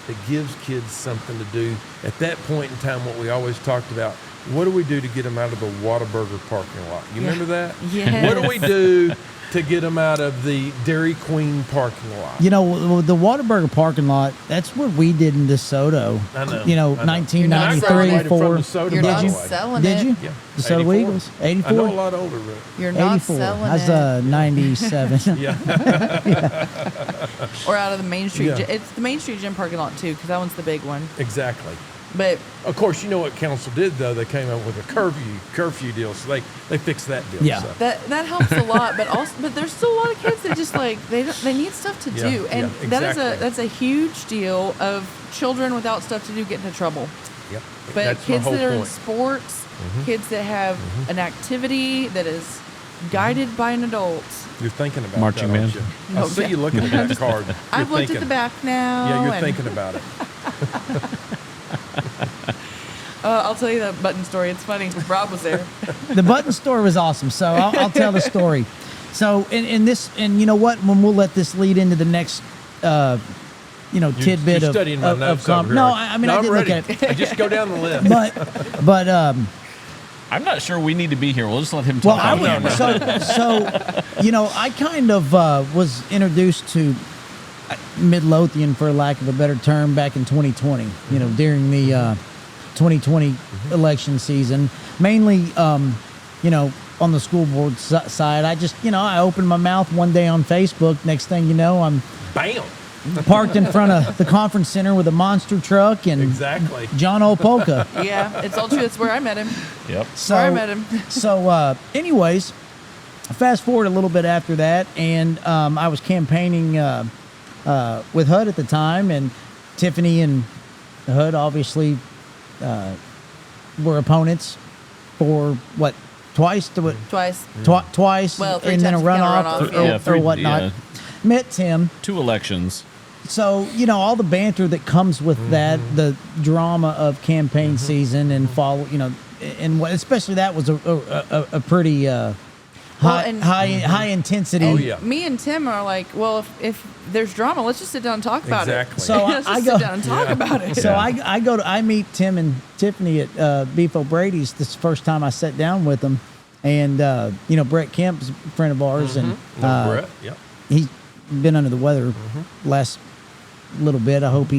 Speaker 4: that gives kids something to do? At that point in time, what we always talked about, what do we do to get them out of the Whataburger parking lot? You remember that?
Speaker 1: Yes.
Speaker 4: What do we do to get them out of the Dairy Queen parking lot?
Speaker 2: The Whataburger parking lot, that's what we did in DeSoto.
Speaker 4: I know.
Speaker 2: 1993, 4.
Speaker 1: You're not selling
Speaker 2: Did you?
Speaker 4: Yeah.
Speaker 2: DeSoto
Speaker 4: 84.
Speaker 2: Eagles? 84?
Speaker 4: I know a lot older, but
Speaker 1: You're not
Speaker 2: 84.
Speaker 1: selling
Speaker 2: That's
Speaker 1: it.
Speaker 2: 97.
Speaker 4: yeah,
Speaker 1: Or out of the Main Street.
Speaker 4: Yeah.
Speaker 1: It's the Main Street Gym parking lot too, because that one's the big one.
Speaker 4: exactly.
Speaker 1: But
Speaker 4: Of course, you know what council did though? They came up with a curfew deal, so they fixed that deal.
Speaker 2: Yeah.
Speaker 4: So.
Speaker 1: that helps a lot. But there's still a lot of kids that just they need stuff to
Speaker 4: Yeah,
Speaker 1: do, and
Speaker 4: yeah, exactly.
Speaker 1: that's a huge deal of children without stuff to do get into trouble.
Speaker 4: Yep.
Speaker 1: But
Speaker 4: That's my
Speaker 1: kids
Speaker 4: whole
Speaker 1: that are in
Speaker 4: point.
Speaker 1: sports, kids that have an activity that is guided by an adult.
Speaker 4: You're thinking about
Speaker 3: Marching
Speaker 4: that, aren't
Speaker 3: man.
Speaker 4: you? I see you looking at that card. You're
Speaker 1: I've looked at
Speaker 4: thinking.
Speaker 1: the back now.
Speaker 4: Yeah, you're
Speaker 1: and,
Speaker 4: thinking about it.
Speaker 2: Oh,
Speaker 1: I'll tell you the button story. It's funny. Rob was there.
Speaker 2: The button store was awesome, so I'll tell the story. So in this, and you know what? When we'll let this lead into the next, tidbit
Speaker 4: You're
Speaker 2: of
Speaker 4: studying my notes over here,
Speaker 2: no,
Speaker 4: aren't you?
Speaker 2: I mean I
Speaker 4: I'm
Speaker 2: did
Speaker 4: ready.
Speaker 2: look at it,
Speaker 4: I just go down the list.
Speaker 2: but
Speaker 3: I'm not sure we need to be here. We'll just let him
Speaker 2: well,
Speaker 3: talk.
Speaker 2: I would, so I kind of was introduced to Midlothian, for lack of a better term, back in 2020. During the 2020 election season, mainly on the school board side. I just I opened my mouth one day on Facebook. Next thing you know, I'm
Speaker 4: Bam.
Speaker 2: parked in front of the conference center with a monster truck and
Speaker 4: Exactly.
Speaker 2: John Opolka.
Speaker 1: Yeah, it's all true. That's where I met him.
Speaker 3: Yep.
Speaker 2: So
Speaker 1: Where I met him.
Speaker 2: So, anyways, fast forward a little bit after that, and I was campaigning with HUD at the time, and Tiffany and HUD obviously were opponents for what, twice?
Speaker 1: Twice.
Speaker 2: Twice,
Speaker 1: Well, three
Speaker 2: and then a
Speaker 1: times if you count a
Speaker 2: runoff,
Speaker 1: runoff,
Speaker 2: or,
Speaker 1: yeah.
Speaker 2: or whatnot.
Speaker 3: Yeah.
Speaker 2: Met Tim.
Speaker 3: 2 elections.
Speaker 2: So, all the banter that comes with that, the drama of campaign season and follow, and especially that was a pretty high intensity.
Speaker 1: And
Speaker 4: yeah.
Speaker 1: me and Tim are like, well, if there's drama, let's just sit down and talk about
Speaker 4: Exactly.
Speaker 1: it.
Speaker 2: So
Speaker 1: Let's just sit down and talk about it.
Speaker 2: So I meet Tim and Tiffany at Beef O'Brady's. This is the first time I sat down with them, and Brett Kemp's a friend of ours, and
Speaker 4: Brett. Yep.
Speaker 2: he's been under the weather last little bit. I hope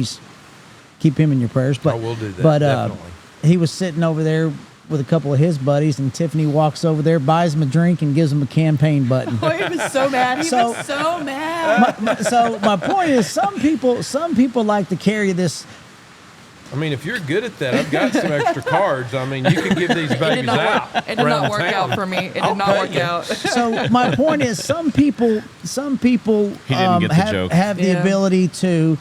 Speaker 2: keep him in your prayers. But
Speaker 4: I will do that,
Speaker 2: But
Speaker 4: definitely.
Speaker 2: he was sitting over there with a couple of his buddies, and Tiffany walks over there, buys him a drink, and gives him a campaign button.
Speaker 1: Oh, he was so mad. He
Speaker 2: So-
Speaker 1: was so mad.
Speaker 2: So my point is, some people like to carry this
Speaker 4: I mean, if you're good at that, I've got some extra cards. I mean, you can give these babies out.
Speaker 1: It did not work out for me. It did not work out.
Speaker 2: So my point is, some people
Speaker 3: He didn't get the joke.
Speaker 2: have the ability to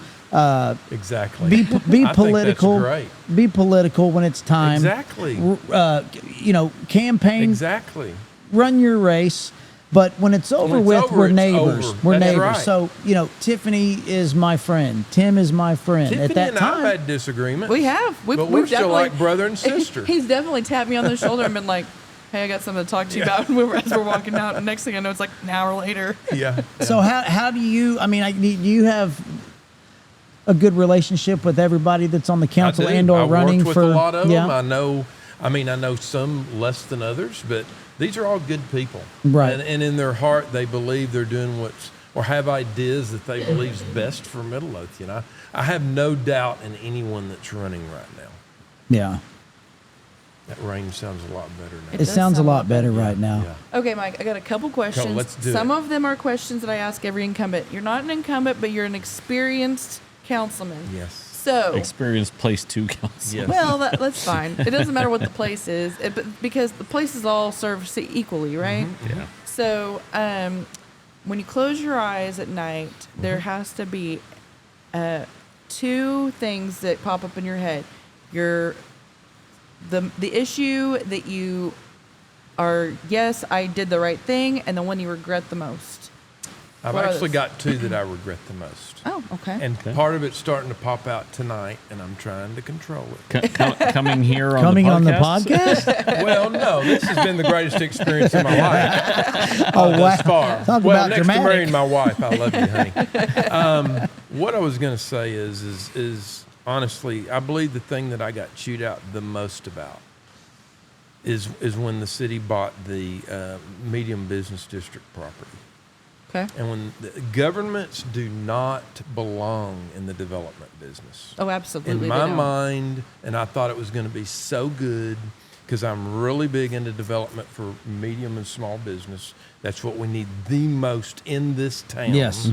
Speaker 4: Exactly.
Speaker 2: be
Speaker 4: I think
Speaker 2: political.
Speaker 4: that's great.
Speaker 2: Be political when it's time.
Speaker 4: Exactly.
Speaker 2: Campaign.
Speaker 4: Exactly.
Speaker 2: Run your race. But when it's over
Speaker 4: it's
Speaker 2: with,
Speaker 4: over,
Speaker 2: we're
Speaker 4: it's
Speaker 2: neighbors.
Speaker 4: over.
Speaker 2: We're
Speaker 4: That's
Speaker 2: neighbors.
Speaker 4: right.
Speaker 2: So, Tiffany is my friend. Tim is my friend.
Speaker 4: Tiffany
Speaker 2: At that
Speaker 4: and
Speaker 2: time,
Speaker 4: I've had disagreements.
Speaker 1: We have.
Speaker 4: But we're still like brother and sister.
Speaker 1: He's definitely tapped me on the shoulder and been like, hey, I got something to talk to you about as we're walking out. And next thing I know, it's like an hour later.
Speaker 4: Yeah.
Speaker 2: So how do you? I mean, do you have a good relationship with everybody that's on the council
Speaker 4: I do.
Speaker 2: and or
Speaker 4: I've
Speaker 2: running
Speaker 4: worked with
Speaker 2: for?
Speaker 4: a lot of them.
Speaker 2: Yeah.
Speaker 4: I know some less than others, but these are all good people.
Speaker 2: Right.
Speaker 4: And in their heart, they believe they're doing or have ideas that they believe is best for Midlothian. I have no doubt in anyone that's running right now.
Speaker 2: Yeah.
Speaker 4: That rain sounds a lot better now.
Speaker 2: It
Speaker 1: does
Speaker 2: sounds a
Speaker 1: sound
Speaker 2: lot better right now.
Speaker 4: Yeah.
Speaker 1: Okay, Mike, I got a couple questions.
Speaker 4: let's do
Speaker 1: Some
Speaker 4: it.
Speaker 1: of them are questions that I ask every incumbent. You're not an incumbent, but you're an experienced councilman.
Speaker 4: Yes.
Speaker 1: So,
Speaker 3: Experienced place 2 council.
Speaker 4: Yes.
Speaker 1: well, that's fine. It doesn't matter what the place is, because the places all serve equally, right?
Speaker 4: Mm-hmm.
Speaker 3: Yeah.
Speaker 1: So, when you close your eyes at night, there has to be 2 things that pop up in your head. The issue that you are, yes, I did the right thing, and the one you regret the most.
Speaker 4: I've
Speaker 1: What are
Speaker 4: actually
Speaker 1: those?
Speaker 4: got 2 that I regret the most.
Speaker 1: Oh, okay.
Speaker 4: And part of it's starting to pop out tonight, and I'm trying to control it.
Speaker 3: Coming here on
Speaker 2: Coming
Speaker 3: the podcast?
Speaker 2: on the podcast?
Speaker 4: Well, no, this has been the greatest experience of my life
Speaker 2: Oh,
Speaker 4: thus
Speaker 2: wow.
Speaker 4: far.
Speaker 2: Talk
Speaker 4: well,
Speaker 2: about
Speaker 4: next
Speaker 2: dramatic.
Speaker 4: to marrying my wife, I love you, honey. What I was going to say is honestly, I believe the thing that I got chewed out the most about is when the city bought the medium business district property.
Speaker 1: Okay.
Speaker 4: And when the governments do not belong in the development business.
Speaker 1: Oh, absolutely.
Speaker 4: In
Speaker 1: they
Speaker 4: my
Speaker 1: don't.
Speaker 4: mind, and I thought it was going to be so good because I'm really big into development for medium and small business. That's what we need the most in this town.
Speaker 2: Yes.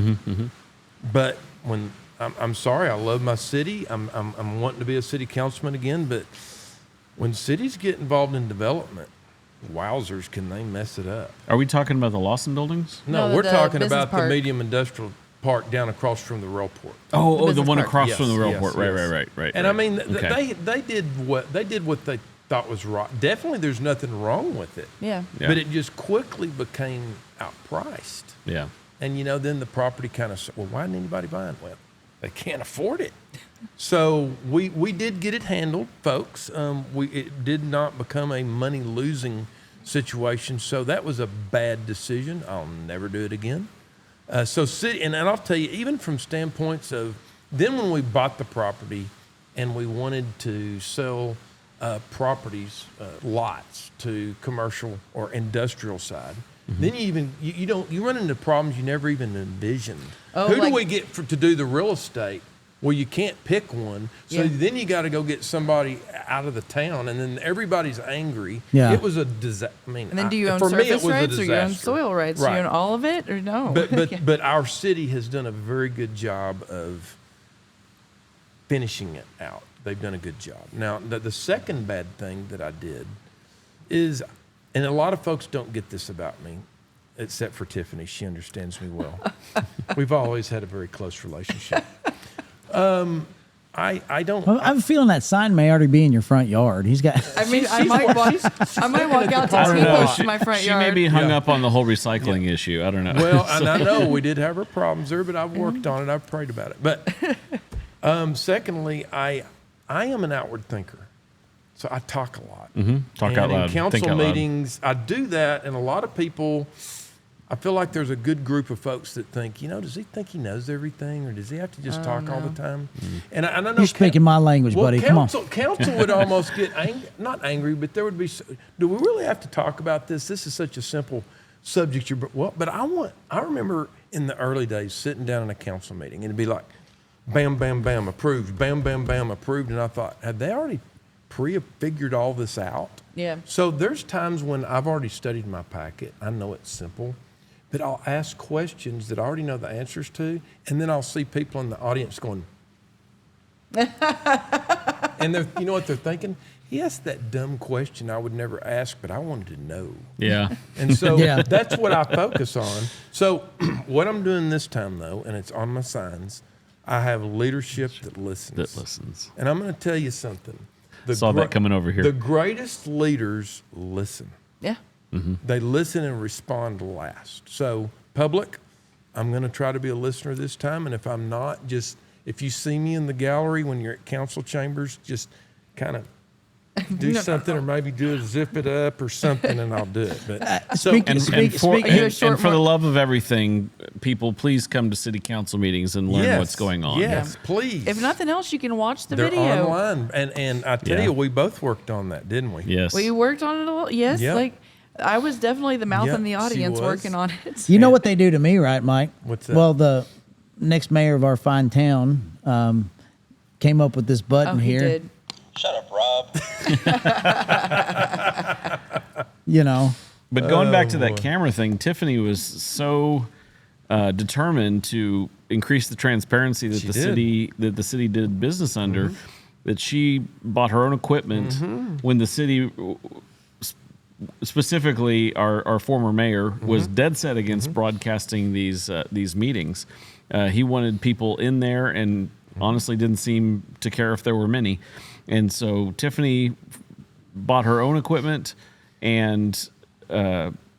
Speaker 4: But when I'm sorry, I love my city. I'm wanting to be a city councilman again. But when cities get involved in development, wowzers, can they mess it up?
Speaker 3: Are we talking about the Lawson buildings?
Speaker 1: No,
Speaker 4: we're
Speaker 1: the
Speaker 4: talking
Speaker 1: business
Speaker 4: about the
Speaker 1: park.
Speaker 4: medium industrial park down across from the railport.
Speaker 3: The
Speaker 1: business
Speaker 3: one
Speaker 1: park.
Speaker 3: across
Speaker 4: Yes,
Speaker 3: from the
Speaker 4: yes,
Speaker 3: railport.
Speaker 4: yes.
Speaker 3: Right.
Speaker 4: And I mean,
Speaker 3: Okay.
Speaker 4: they did what they thought was right. Definitely, there's nothing wrong with it.
Speaker 1: Yeah.
Speaker 3: Yeah.
Speaker 4: But it just quickly became outpriced.
Speaker 3: Yeah.
Speaker 4: And then the property kind of said, well, why didn't anybody buy it? Well, they can't afford it. So we did get it handled, folks. It did not become a money losing situation. So that was a bad decision. I'll never do it again. So city, and I'll tell you, even from standpoints of then when we bought the property and we wanted to sell properties, lots to commercial or industrial side, then you run into problems you never even envisioned.
Speaker 1: Oh,
Speaker 4: Who do
Speaker 1: like-
Speaker 4: we get to do the real estate? Well, you can't pick one. So
Speaker 1: Yeah.
Speaker 4: then you got to go get somebody out of the town, and then everybody's angry.
Speaker 2: Yeah.
Speaker 4: It was a disaster. I mean,
Speaker 1: And then do you own
Speaker 4: for me, it
Speaker 1: surface
Speaker 4: was a
Speaker 1: rights or you own
Speaker 4: disaster.
Speaker 1: soil rights? Do
Speaker 4: Right.
Speaker 1: you own all of it or no?
Speaker 4: But our city has done a very good job of finishing it out. They've done a good job. Now, the second bad thing that I did is, and a lot of folks don't get this about me, except for Tiffany. She understands me well. We've always had a very close relationship. I don't.
Speaker 2: Well, I'm feeling that sign may already be in your front yard. He's got.
Speaker 1: I mean, I might walk out to
Speaker 3: I don't know.
Speaker 1: T-post in my front
Speaker 3: She
Speaker 1: yard.
Speaker 3: may be hung
Speaker 4: Yeah.
Speaker 3: up on the whole recycling issue. I don't know.
Speaker 4: Well, and I know we did have our problems there, but I've worked on it. I've prayed about it. But secondly, I am an outward thinker, so I talk a lot.
Speaker 3: Talk
Speaker 4: And
Speaker 3: out loud.
Speaker 4: in
Speaker 3: Think
Speaker 4: council
Speaker 3: out loud.
Speaker 4: meetings, I do that, and a lot of people. I feel like there's a good group of folks that think, does he think he knows everything, or does he have to just talk all the time? And I know
Speaker 2: You're speaking my language, buddy. Come on.
Speaker 4: Council would almost get not angry, but there would be. Do we really have to talk about this? This is such a simple subject. But I remember in the early days sitting down in a council meeting, and it'd be like, bam, bam, bam, approved, bam, bam, bam, approved, and I thought, have they already figured all this out?
Speaker 1: Yeah.
Speaker 4: So there's times when I've already studied my packet. I know it's simple. But I'll ask questions that I already know the answers to, and then I'll see people in the audience going, And you know what they're thinking? He asked that dumb question I would never ask, but I wanted to know.
Speaker 3: Yeah.
Speaker 4: And so
Speaker 2: Yeah.
Speaker 4: that's what I focus on. So what I'm doing this time, though, and it's on my signs, I have leadership that listens.
Speaker 3: That listens.
Speaker 4: And I'm going to tell you something.
Speaker 3: Saw that coming over here.
Speaker 4: The greatest leaders listen.
Speaker 1: Yeah.
Speaker 4: They listen and respond last. So, public, I'm going to try to be a listener this time. And if I'm not, if you see me in the gallery when you're at council chambers, just kind of do something or maybe do a zip it up or something and I'll do it. But
Speaker 3: And for
Speaker 1: Are you a short
Speaker 3: the
Speaker 1: mark-
Speaker 3: love of everything, people, please come to city council meetings and learn what's going on.
Speaker 4: Yes, please.
Speaker 1: If nothing else, you can watch the
Speaker 4: They're
Speaker 1: video.
Speaker 4: online. And I tell
Speaker 3: Yeah.
Speaker 4: you, we both worked on that, didn't we?
Speaker 3: Yes.
Speaker 1: Well, you worked on it a little. Yes.
Speaker 4: Yep.
Speaker 1: Like, I was definitely the mouth
Speaker 4: Yep,
Speaker 1: in the
Speaker 4: she
Speaker 1: audience
Speaker 4: was.
Speaker 1: working on it.
Speaker 2: You know what they do to me, right, Mike?
Speaker 4: What's that?
Speaker 2: Well, the next mayor of our fine town came up with this button
Speaker 1: Oh, he
Speaker 2: here.
Speaker 1: did.
Speaker 5: Shut up, Rob.
Speaker 2: You know,
Speaker 3: But going back to that camera thing, Tiffany was so determined to increase the transparency that
Speaker 4: She
Speaker 3: the
Speaker 4: did.
Speaker 3: city did business under, that she bought her own equipment when the city, specifically our former mayor, was dead set against broadcasting these meetings. He wanted people in there, and honestly didn't seem to care if there were many. And so Tiffany bought her own equipment and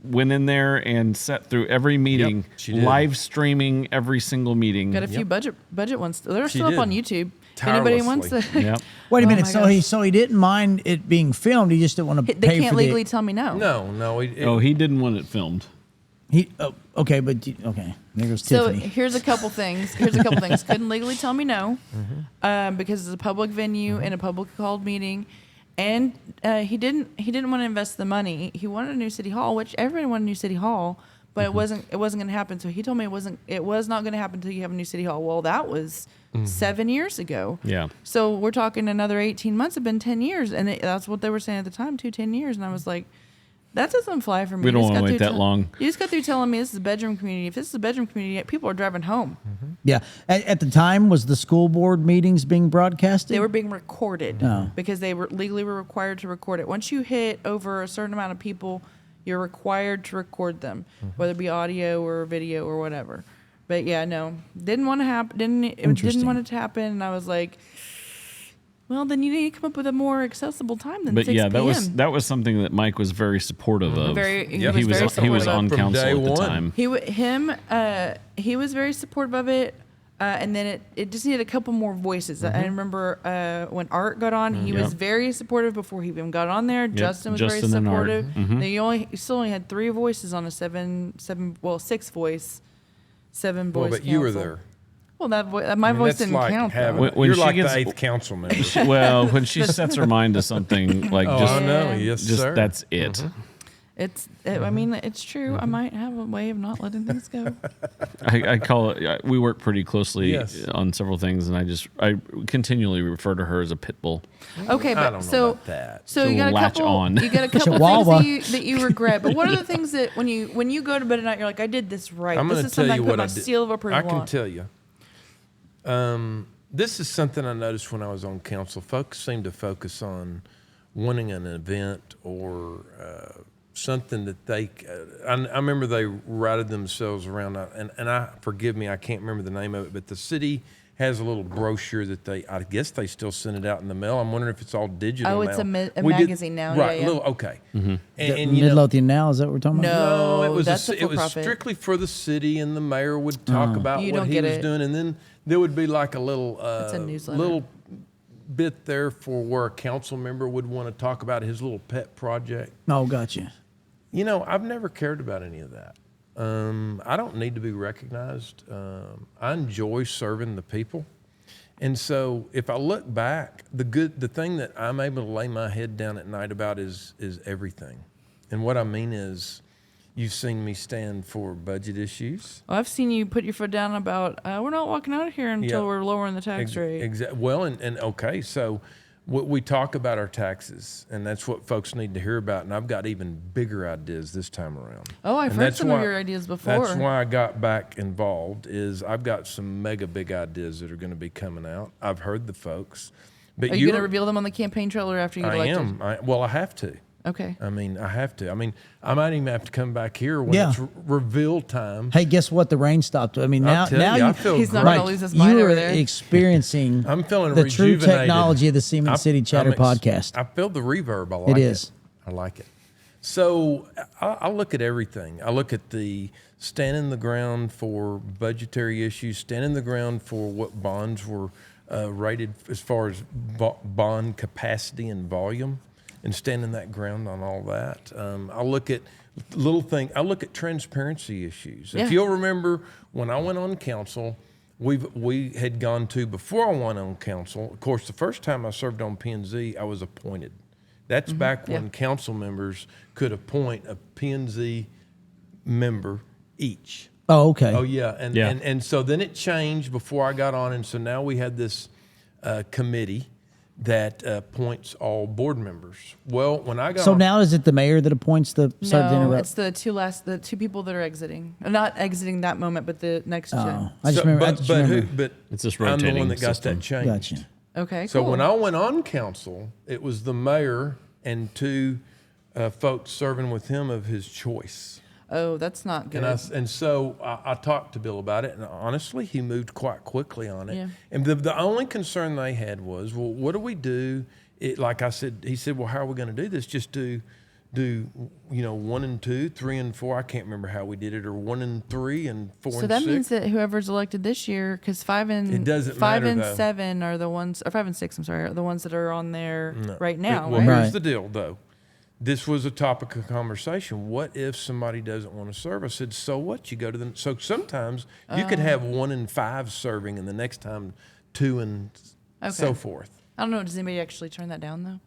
Speaker 3: went in there and sat through every meeting,
Speaker 4: she did.
Speaker 3: live streaming every single meeting.
Speaker 1: Got a few budget ones. They're
Speaker 4: She
Speaker 1: still
Speaker 4: did.
Speaker 1: up on YouTube. If anybody wants to.
Speaker 4: Tirelessly.
Speaker 3: Yep.
Speaker 2: wait a
Speaker 1: Oh
Speaker 2: minute.
Speaker 1: my
Speaker 2: So he didn't mind it being filmed. He just didn't want to
Speaker 1: They
Speaker 2: pay
Speaker 1: can't
Speaker 2: for
Speaker 1: legally
Speaker 2: the.
Speaker 1: tell me no.
Speaker 4: No.
Speaker 3: He didn't want it filmed.
Speaker 2: Okay, but okay. There goes
Speaker 1: So
Speaker 2: Tiffany.
Speaker 1: here's a couple things. Couldn't legally tell me no, because it's a public venue and a public called meeting, and he didn't want to invest the money. He wanted a new city hall, which everybody wanted a new city hall, but it wasn't going to happen. So he told me it was not going to happen until you have a new city hall. Well, that was 7 years ago.
Speaker 3: Yeah.
Speaker 1: So we're talking another 18 months. Have been 10 years, and that's what they were saying at the time too. 10 years, and I was like, that doesn't fly for me.
Speaker 3: We don't
Speaker 1: You just
Speaker 3: wanna
Speaker 1: got
Speaker 3: wait
Speaker 1: through
Speaker 3: that long.
Speaker 1: You just got through telling me this is a bedroom community. If this is a bedroom community, people are driving home.
Speaker 2: Yeah. At the time, was the school board meetings being broadcasted?
Speaker 1: They were being recorded
Speaker 2: Oh.
Speaker 1: because they were legally required to record it. Once you hit over a certain amount of people, you're required to record them, whether it be audio or video or whatever. But yeah, no, didn't want to happen. Didn't
Speaker 2: Interesting.
Speaker 1: want it to happen. And I was like, well, then you need to come up with a more accessible time than
Speaker 3: But
Speaker 1: 6
Speaker 3: yeah,
Speaker 1: p.m.
Speaker 3: that was something that Mike was very supportive of.
Speaker 1: He
Speaker 3: he
Speaker 1: was
Speaker 3: was
Speaker 1: very
Speaker 3: he was
Speaker 1: supportive.
Speaker 3: on
Speaker 4: From
Speaker 3: council
Speaker 4: day
Speaker 3: at the
Speaker 4: one.
Speaker 3: time.
Speaker 1: He was very supportive of it, and then it just needed a couple more voices. I remember when Art got on, he was
Speaker 3: Yep.
Speaker 1: very supportive before he even got on there. Justin was
Speaker 3: Justin
Speaker 1: very
Speaker 3: and Art.
Speaker 1: supportive. Then you still only had 3 voices on a 6 voice, 7 voice.
Speaker 4: Well, but you were
Speaker 1: council.
Speaker 4: there.
Speaker 1: Well, my voice
Speaker 4: that's
Speaker 1: didn't
Speaker 4: like
Speaker 1: count.
Speaker 4: having-
Speaker 1: Though.
Speaker 3: When
Speaker 4: you're
Speaker 3: she
Speaker 4: like
Speaker 3: gets-
Speaker 4: the 8th council member.
Speaker 3: Well, when she sets her mind to something, like
Speaker 4: Oh,
Speaker 3: just
Speaker 4: I know. Yes,
Speaker 3: just
Speaker 4: sir.
Speaker 3: that's it.
Speaker 1: I mean, it's true. I might have a way of not letting things go.
Speaker 3: I call it. We work pretty closely
Speaker 4: Yes.
Speaker 3: on several things, and I continually refer to her as a pit bull.
Speaker 1: Okay,
Speaker 4: I
Speaker 1: but
Speaker 4: don't know
Speaker 1: so
Speaker 4: about that.
Speaker 1: so you got a
Speaker 3: Latch
Speaker 1: couple.
Speaker 3: on.
Speaker 1: You got a couple
Speaker 2: Chihuahua.
Speaker 1: things that you regret. But what are the things that when you go to bed at night, you're like, I did this right.
Speaker 4: I'm
Speaker 1: This
Speaker 4: going
Speaker 1: is
Speaker 4: to tell
Speaker 1: something I
Speaker 4: you
Speaker 1: put
Speaker 4: what
Speaker 1: my
Speaker 4: I did.
Speaker 1: seal of approval
Speaker 4: I can
Speaker 1: on.
Speaker 4: tell you. This is something I noticed when I was on council. Folks seem to focus on wanting an event or something that they. I remember they routed themselves around, and I forgive me, I can't remember the name of it, but the city has a little brochure that I guess they still send it out in the mail. I'm wondering if it's all digital
Speaker 1: Oh,
Speaker 4: now.
Speaker 1: it's a
Speaker 4: We did-
Speaker 1: magazine now.
Speaker 4: Right,
Speaker 1: Yeah.
Speaker 4: okay.
Speaker 3: Mm-hmm.
Speaker 4: And you know,
Speaker 2: Midlothian now, is that what we're talking about?
Speaker 1: No,
Speaker 4: it was
Speaker 1: that's a
Speaker 4: it was
Speaker 1: for-profit.
Speaker 4: strictly for the city, and the mayor would talk about
Speaker 1: You
Speaker 4: what
Speaker 1: don't
Speaker 4: he
Speaker 1: get
Speaker 4: was
Speaker 1: it.
Speaker 4: doing, and then there would be like a little
Speaker 1: It's a newsletter.
Speaker 4: little bit there for where a council member would want to talk about his little pet project.
Speaker 2: Oh, gotcha.
Speaker 4: You know, I've never cared about any of that. I don't need to be recognized. I enjoy serving the people. And so if I look back, the thing that I'm able to lay my head down at night about is everything. And what I mean is, you've seen me stand for budget issues.
Speaker 1: Well, I've seen you put your foot down about we're not walking out of here until
Speaker 4: Yeah.
Speaker 1: we're lowering the tax rate.
Speaker 4: Exactly. Well, and okay, so we talk about our taxes, and that's what folks need to hear about. And I've got even bigger ideas this time around.
Speaker 1: Oh, I've
Speaker 4: And
Speaker 1: heard
Speaker 4: that's
Speaker 1: some of
Speaker 4: why-
Speaker 1: your ideas before.
Speaker 4: That's why I got back involved. Is I've got some mega big ideas that are going to be coming out. I've heard the folks. But
Speaker 1: Are you going to reveal them on the campaign trail or after you get elected?
Speaker 4: Well, I have to.
Speaker 1: Okay.
Speaker 4: I mean, I have to. I mean, I might even have to come back here when
Speaker 2: Yeah.
Speaker 4: it's reveal time.
Speaker 2: Hey, guess what? The rain stopped. I mean,
Speaker 4: I'll tell
Speaker 2: now
Speaker 4: you, I
Speaker 2: you
Speaker 4: feel
Speaker 1: He's not
Speaker 4: great.
Speaker 1: going to lose his mind
Speaker 2: you
Speaker 1: over
Speaker 2: are
Speaker 1: there.
Speaker 2: experiencing
Speaker 4: I'm feeling
Speaker 2: the true
Speaker 4: rejuvenated.
Speaker 2: technology of the Seaman City Chatter podcast.
Speaker 4: I feel the reverb. I like it.
Speaker 2: It is.
Speaker 4: I like it. So I look at everything. I look at the standing the ground for budgetary issues, standing the ground for what bonds were rated as far as bond capacity and volume, and standing that ground on all that. I look at little thing. I look at transparency issues.
Speaker 1: Yeah.
Speaker 4: If you'll remember, when I went on council, we had gone to, before I went on council. Of course, the first time I served on P&Z, I was appointed. That's back when council members could appoint a P&Z member each.
Speaker 2: Oh, okay.
Speaker 4: Oh yeah, and so then it changed before I got on, and so now we had this committee that appoints all board members. Well, when I got
Speaker 2: So
Speaker 4: on,
Speaker 2: now is it the mayor that appoints the? Sorry to
Speaker 1: No,
Speaker 2: interrupt.
Speaker 1: it's the two people that are exiting. Not exiting that moment, but the next gen.
Speaker 2: Oh, I just remember.
Speaker 4: but
Speaker 3: It's this
Speaker 4: I'm the one
Speaker 3: rotating
Speaker 4: that got
Speaker 3: system.
Speaker 4: that changed.
Speaker 2: Gotcha.
Speaker 1: Okay,
Speaker 4: So
Speaker 1: cool.
Speaker 4: when I went on council, it was the mayor and two folks serving with him of his choice.
Speaker 1: Oh, that's not good.
Speaker 4: And so I talked to Bill about it, and honestly, he moved quite quickly on it.
Speaker 1: Yeah.
Speaker 4: And the only concern they had was, well, what do we do? Like I said, he said, well, how are we going to do this? Just do 1 and 2, 3 and 4. I can't remember how we did it, or 1 and 3 and 4
Speaker 1: So
Speaker 4: and
Speaker 1: that
Speaker 4: 6.
Speaker 1: means that whoever's elected this year, because 5 and
Speaker 4: It doesn't
Speaker 1: 5
Speaker 4: matter,
Speaker 1: and
Speaker 4: though.
Speaker 1: 7 are the ones, or 5 and 6, I'm sorry, are the ones that are on there right now,
Speaker 4: Well,
Speaker 1: right?
Speaker 4: here's
Speaker 2: Right.
Speaker 4: the deal, though. This was a topic of conversation. What if somebody doesn't want to serve? I said, so what? You go to the. So sometimes you could have 1 and 5 serving, and the next time 2 and so forth.
Speaker 1: I don't know. Does anybody actually turn that down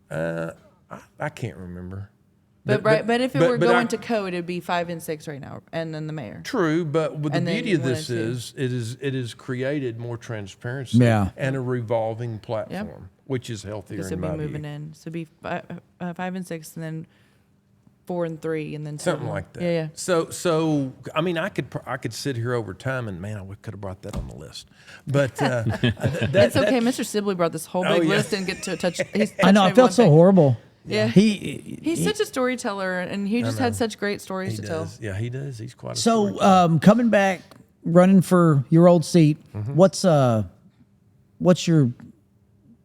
Speaker 1: though?
Speaker 4: I can't remember.
Speaker 1: But if it were
Speaker 4: but
Speaker 1: going to code, it'd be 5 and 6 right now, and then the mayor.
Speaker 4: True, but the
Speaker 1: And then
Speaker 4: beauty of
Speaker 1: 1
Speaker 4: this
Speaker 1: and 2.
Speaker 4: it is created more transparency
Speaker 2: Yeah.
Speaker 4: and a revolving platform, which is healthier
Speaker 1: Because
Speaker 4: in
Speaker 1: it'd
Speaker 4: my
Speaker 1: be moving
Speaker 4: view.
Speaker 1: in. So it'd be 5 and 6, and then 4 and 3, and then 2.
Speaker 4: Something like that.
Speaker 1: Yeah.
Speaker 4: So I mean, I could sit here over time, and man, I could have brought that on the list. But
Speaker 1: It's okay. Mr. Sibley brought this whole big
Speaker 4: yeah.
Speaker 1: list and get to touch. He's
Speaker 2: I know. I
Speaker 1: touched maybe
Speaker 2: felt
Speaker 1: one
Speaker 2: so
Speaker 1: thing.
Speaker 2: horrible.
Speaker 1: Yeah.
Speaker 2: He's
Speaker 1: Such a storyteller, and he just had such great stories
Speaker 4: he
Speaker 1: to
Speaker 4: does.
Speaker 1: tell.
Speaker 4: Yeah, he does. He's quite a
Speaker 2: So
Speaker 4: storyteller.
Speaker 2: coming back, running for your old seat.
Speaker 4: Mm-hmm.
Speaker 2: What's your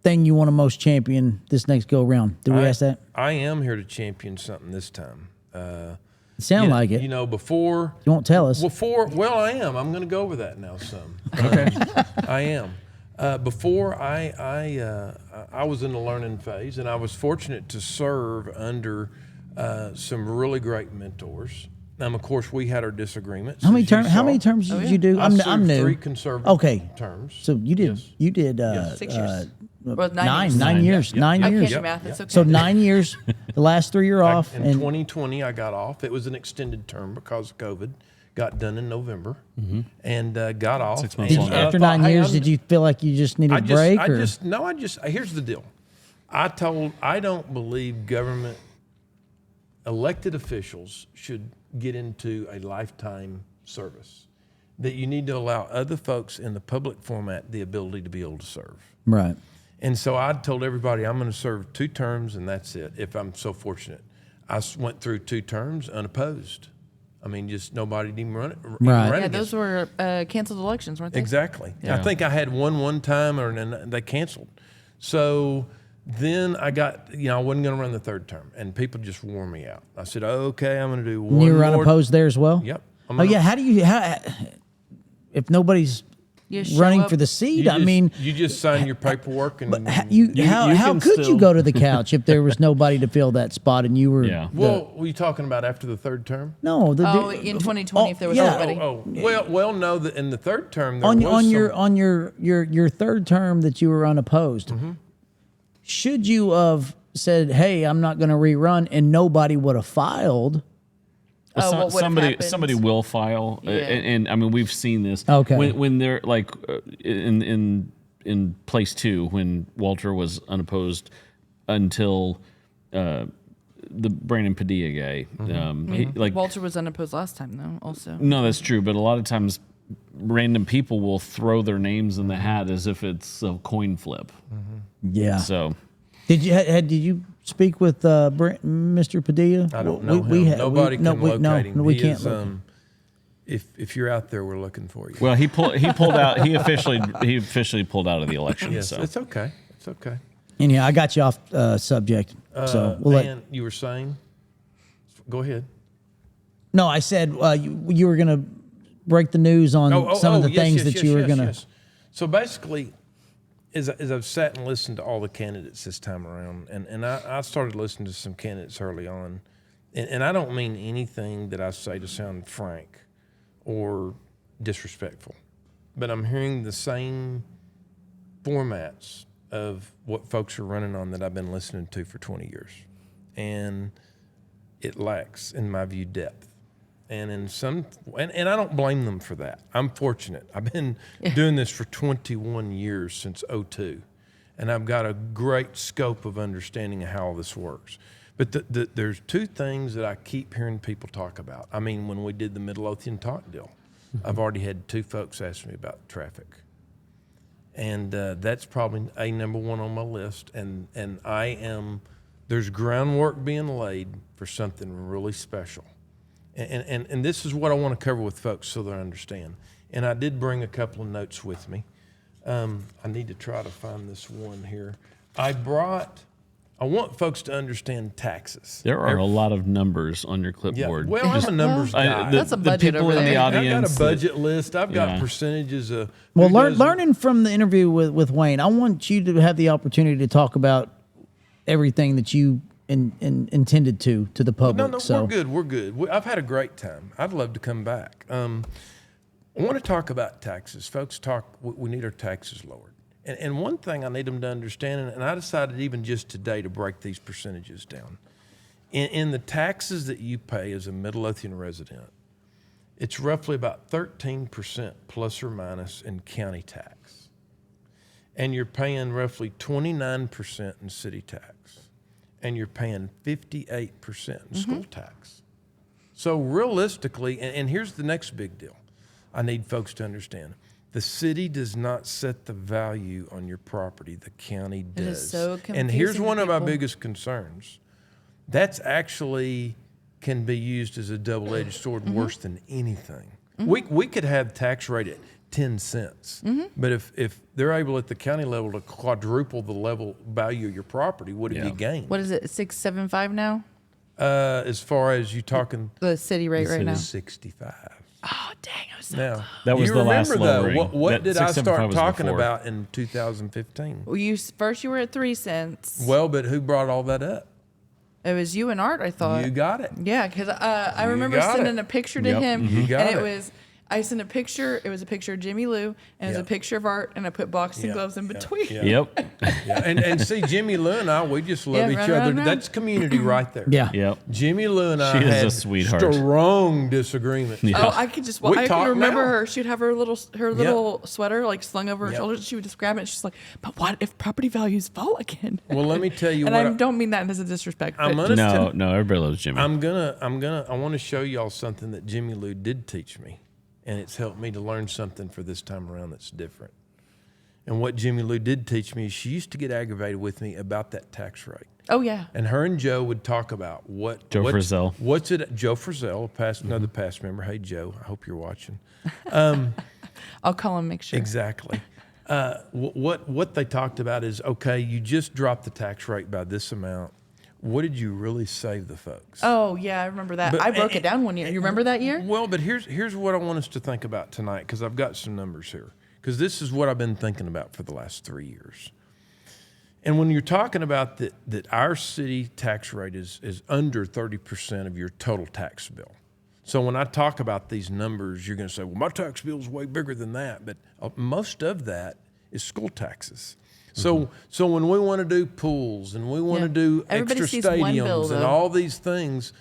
Speaker 2: thing you want to most champion this next go round? Did we ask that?
Speaker 4: I am here to champion something this time.
Speaker 2: Sound like it.
Speaker 4: You know, before
Speaker 2: You won't tell us.
Speaker 4: Well, I am. I'm going to go over that now some. Okay. I am. Before I was in the learning phase, and I was fortunate to serve under some really great mentors. Of course, we had our disagreements.
Speaker 2: How many
Speaker 4: as you
Speaker 2: terms? How
Speaker 4: saw.
Speaker 2: many terms did you do?
Speaker 4: I
Speaker 2: I'm
Speaker 4: served
Speaker 2: new.
Speaker 4: 3 conservative
Speaker 2: Okay.
Speaker 4: terms.
Speaker 2: So you did.
Speaker 4: Yes.
Speaker 2: You did.
Speaker 1: 6 years. Well, 9
Speaker 2: nine
Speaker 1: years.
Speaker 2: nine years.
Speaker 3: Yep.
Speaker 2: 9
Speaker 1: I
Speaker 2: years.
Speaker 1: can't do
Speaker 4: Yep.
Speaker 1: math. It's okay.
Speaker 2: So 9 years. The last 3 you're off.
Speaker 4: In
Speaker 2: And
Speaker 4: 2020, I got off. It was an extended term because of COVID. Got done in November, and got off.
Speaker 3: 6 months
Speaker 2: did
Speaker 3: long.
Speaker 2: you,
Speaker 3: And I
Speaker 2: after
Speaker 4: thought,
Speaker 2: 9
Speaker 4: hey,
Speaker 2: years,
Speaker 4: I'm-
Speaker 2: did you feel like you just needed a break?
Speaker 4: Here's the deal. I don't believe government elected officials should get into a lifetime service. That you need to allow other folks in the public format the ability to be able to serve.
Speaker 2: Right.
Speaker 4: And so I told everybody I'm going to serve 2 terms, and that's it, if I'm so fortunate. I went through 2 terms unopposed. I mean, just nobody didn't even run it. even
Speaker 2: Right.
Speaker 4: ran
Speaker 1: Yeah,
Speaker 4: against
Speaker 1: those were canceled elections, weren't they?
Speaker 4: Exactly.
Speaker 3: Yeah.
Speaker 4: I think I had one time, and they canceled. So then I got, I wasn't going to run the 3rd term, and people just wore me out. I said, okay, I'm going to do one
Speaker 2: And you were
Speaker 4: more.
Speaker 2: unopposed there as well?
Speaker 4: Yep.
Speaker 2: Oh, yeah. How do you, if nobody's
Speaker 1: You show
Speaker 2: running
Speaker 1: up-
Speaker 2: for the
Speaker 4: You
Speaker 2: seat,
Speaker 4: just,
Speaker 2: I mean,
Speaker 4: you just sign your paperwork and.
Speaker 2: how
Speaker 3: you
Speaker 2: how
Speaker 3: can
Speaker 2: could you
Speaker 3: still-
Speaker 2: go to the couch if there was nobody to fill that spot and you were?
Speaker 3: Yeah.
Speaker 4: Well, were you talking about after the 3rd term?
Speaker 2: No.
Speaker 1: In 2020, if there was nobody.
Speaker 4: Well, no. That in the 3rd term, there
Speaker 2: on
Speaker 4: was
Speaker 2: on your
Speaker 4: some-
Speaker 2: on your 3rd term that you were unopposed, should you have said, "Hey, I'm not going to rerun," and nobody would have filed?
Speaker 1: Oh, what would've happened?
Speaker 3: somebody will file,
Speaker 1: Yeah.
Speaker 3: and I mean we've seen this.
Speaker 2: Okay.
Speaker 3: When they're like in place 2, when Walter was unopposed until the Brandon Padilla guy. He, like
Speaker 1: Walter was unopposed last time, though. Also,
Speaker 3: no, that's true. But a lot of times random people will throw their names in the hat as if it's a coin flip.
Speaker 2: Yeah.
Speaker 3: So
Speaker 2: Did you speak with Mr. Padilla?
Speaker 4: I don't know him. Nobody can locate him.
Speaker 2: We
Speaker 4: He
Speaker 2: can't.
Speaker 4: is,
Speaker 2: Locate him.
Speaker 4: if you're out there, we're looking for you.
Speaker 3: well, he pulled out. He officially pulled out of the election.
Speaker 4: Yes,
Speaker 3: So
Speaker 4: it's okay. It's okay.
Speaker 2: Anyhow, I got you off subject, so we'll let.
Speaker 4: Dan, you were saying? Go ahead.
Speaker 2: No, I said you were going to break the news on some of the things that you were going to.
Speaker 4: Yes. So basically, as I've sat and listened to all the candidates this time around, and I started listening to some candidates early on, and I don't mean anything that I say to sound frank or disrespectful, but I'm hearing the same formats of what folks are running on that I've been listening to for 20 years. And it lacks, in my view, depth. And in some, and I don't blame them for that. I'm fortunate. I've been doing this for 21 years, since '02, and I've got a great scope of understanding of how this works. But there's two things that I keep hearing people talk about. I mean, when we did the Midlothian talk deal, I've already had two folks ask me about traffic. And that's probably a number one on my list. And there's groundwork being laid for something really special. And this is what I want to cover with folks so they understand. And I did bring a couple of notes with me. I need to try to find this one here. I want folks to understand taxes.
Speaker 3: there are a lot of numbers on your clipboard.
Speaker 4: Well, I'm a numbers guy.
Speaker 1: That's a budget
Speaker 3: people
Speaker 1: over
Speaker 3: in the
Speaker 1: there.
Speaker 4: I've
Speaker 3: audience.
Speaker 4: got a budget list. I've got
Speaker 3: Yeah.
Speaker 4: percentages of.
Speaker 2: Well,
Speaker 4: who does-
Speaker 2: learning from the interview with Wayne, I want you to have the opportunity to talk about everything that you intended to the public.
Speaker 4: No,
Speaker 2: so
Speaker 4: we're good. We're good. I've had a great time. I'd love to come back. I want to talk about taxes. Folks we need our taxes lowered. And one thing I need them to understand, and I decided even just today to break these percentages down. In the taxes that you pay as a Midlothian resident, it's roughly about 13% plus or minus in county tax. And you're paying roughly 29% in city tax. And you're paying 58% in school tax. So realistically, and here's the next big deal I need folks to understand. The city does not set the value on your property. The county does.
Speaker 1: It is so
Speaker 4: and here's
Speaker 1: confusing to
Speaker 4: one of my
Speaker 1: people.
Speaker 4: biggest concerns. That's actually can be used as a double-edged sword worse than anything. We could have tax rate at 10 cents. But if they're able at the county level to quadruple the level value of your property, what have you gained?
Speaker 1: What is it? 675 now?
Speaker 4: As far as you talking
Speaker 1: The city rate right now.
Speaker 4: 65.
Speaker 1: Oh dang! I was so
Speaker 4: Now,
Speaker 3: That was
Speaker 4: you
Speaker 3: the last
Speaker 4: remember, though,
Speaker 3: lowering.
Speaker 4: what
Speaker 3: That
Speaker 4: did I
Speaker 3: 675
Speaker 4: start
Speaker 3: was
Speaker 4: talking
Speaker 3: before.
Speaker 4: about in 2015?
Speaker 1: Well, first you were at 3 cents.
Speaker 4: Well, but who brought all that up?
Speaker 1: It was you and Art, I thought.
Speaker 4: You got it.
Speaker 1: Yeah, because I
Speaker 4: You
Speaker 1: remember
Speaker 4: got
Speaker 1: sending
Speaker 4: it.
Speaker 1: a picture to
Speaker 3: Yep.
Speaker 1: him,
Speaker 4: You got
Speaker 1: and
Speaker 4: it.
Speaker 1: was I sent a picture. It was a picture of Jimmy Lou, and it was
Speaker 4: Yeah.
Speaker 1: a picture of Art, and I put boxing
Speaker 4: Yeah,
Speaker 1: gloves in
Speaker 4: yeah,
Speaker 1: between.
Speaker 4: yeah.
Speaker 3: Yep.
Speaker 4: Yeah. And see, Jimmy Lou and I, we just love
Speaker 1: Yeah,
Speaker 4: each
Speaker 1: run,
Speaker 4: other.
Speaker 1: run, run.
Speaker 4: That's community right there.
Speaker 2: yeah.
Speaker 3: Yep.
Speaker 4: Jimmy Lou and I
Speaker 3: She is
Speaker 4: had
Speaker 3: a sweetheart.
Speaker 4: strong disagreements.
Speaker 3: Yeah.
Speaker 1: Oh, I could just.
Speaker 4: We
Speaker 1: I
Speaker 4: talk
Speaker 1: could remember
Speaker 4: now.
Speaker 1: her. She'd have her little sweater like slung over her
Speaker 4: Yep.
Speaker 1: shoulders. She would just grab it. And she's like, "But what if property values fall again?"
Speaker 4: Well, let me tell you
Speaker 1: and
Speaker 4: what.
Speaker 1: I don't mean that as a disrespect.
Speaker 4: I'm
Speaker 1: but
Speaker 4: gonna
Speaker 3: No, everybody loves Jimmy.
Speaker 4: I want to show y'all something that Jimmy Lou did teach me, and it's helped me to learn something for this time around that's different. And what Jimmy Lou did teach me is she used to get aggravated with me about that tax rate.
Speaker 1: oh yeah,
Speaker 4: And her and Joe would talk about
Speaker 3: Joe Frizzell.
Speaker 4: What's it? Joe Frizzell, another past member. Hey, Joe, I hope you're watching.
Speaker 1: I'll call him. Make sure.
Speaker 4: Exactly. What they talked about is, okay, you just dropped the tax rate by this amount. What did you really save the folks?
Speaker 1: Oh yeah, I remember that.
Speaker 4: But-
Speaker 1: I broke it down one year. You remember that year?
Speaker 4: Well, but here's what I want us to think about tonight, because I've got some numbers here. Because this is what I've been thinking about for the last 3 years. And when you're talking about that our city tax rate is under 30% of your total tax bill. So when I talk about these numbers, you're going to say, well, my tax bill is way bigger than that. But most of that is school taxes. So when we want to do pools and we want to
Speaker 1: Yeah.
Speaker 4: do
Speaker 1: Everybody
Speaker 4: extra
Speaker 1: sees one bill,
Speaker 4: stadiums and
Speaker 1: though.
Speaker 4: all these things,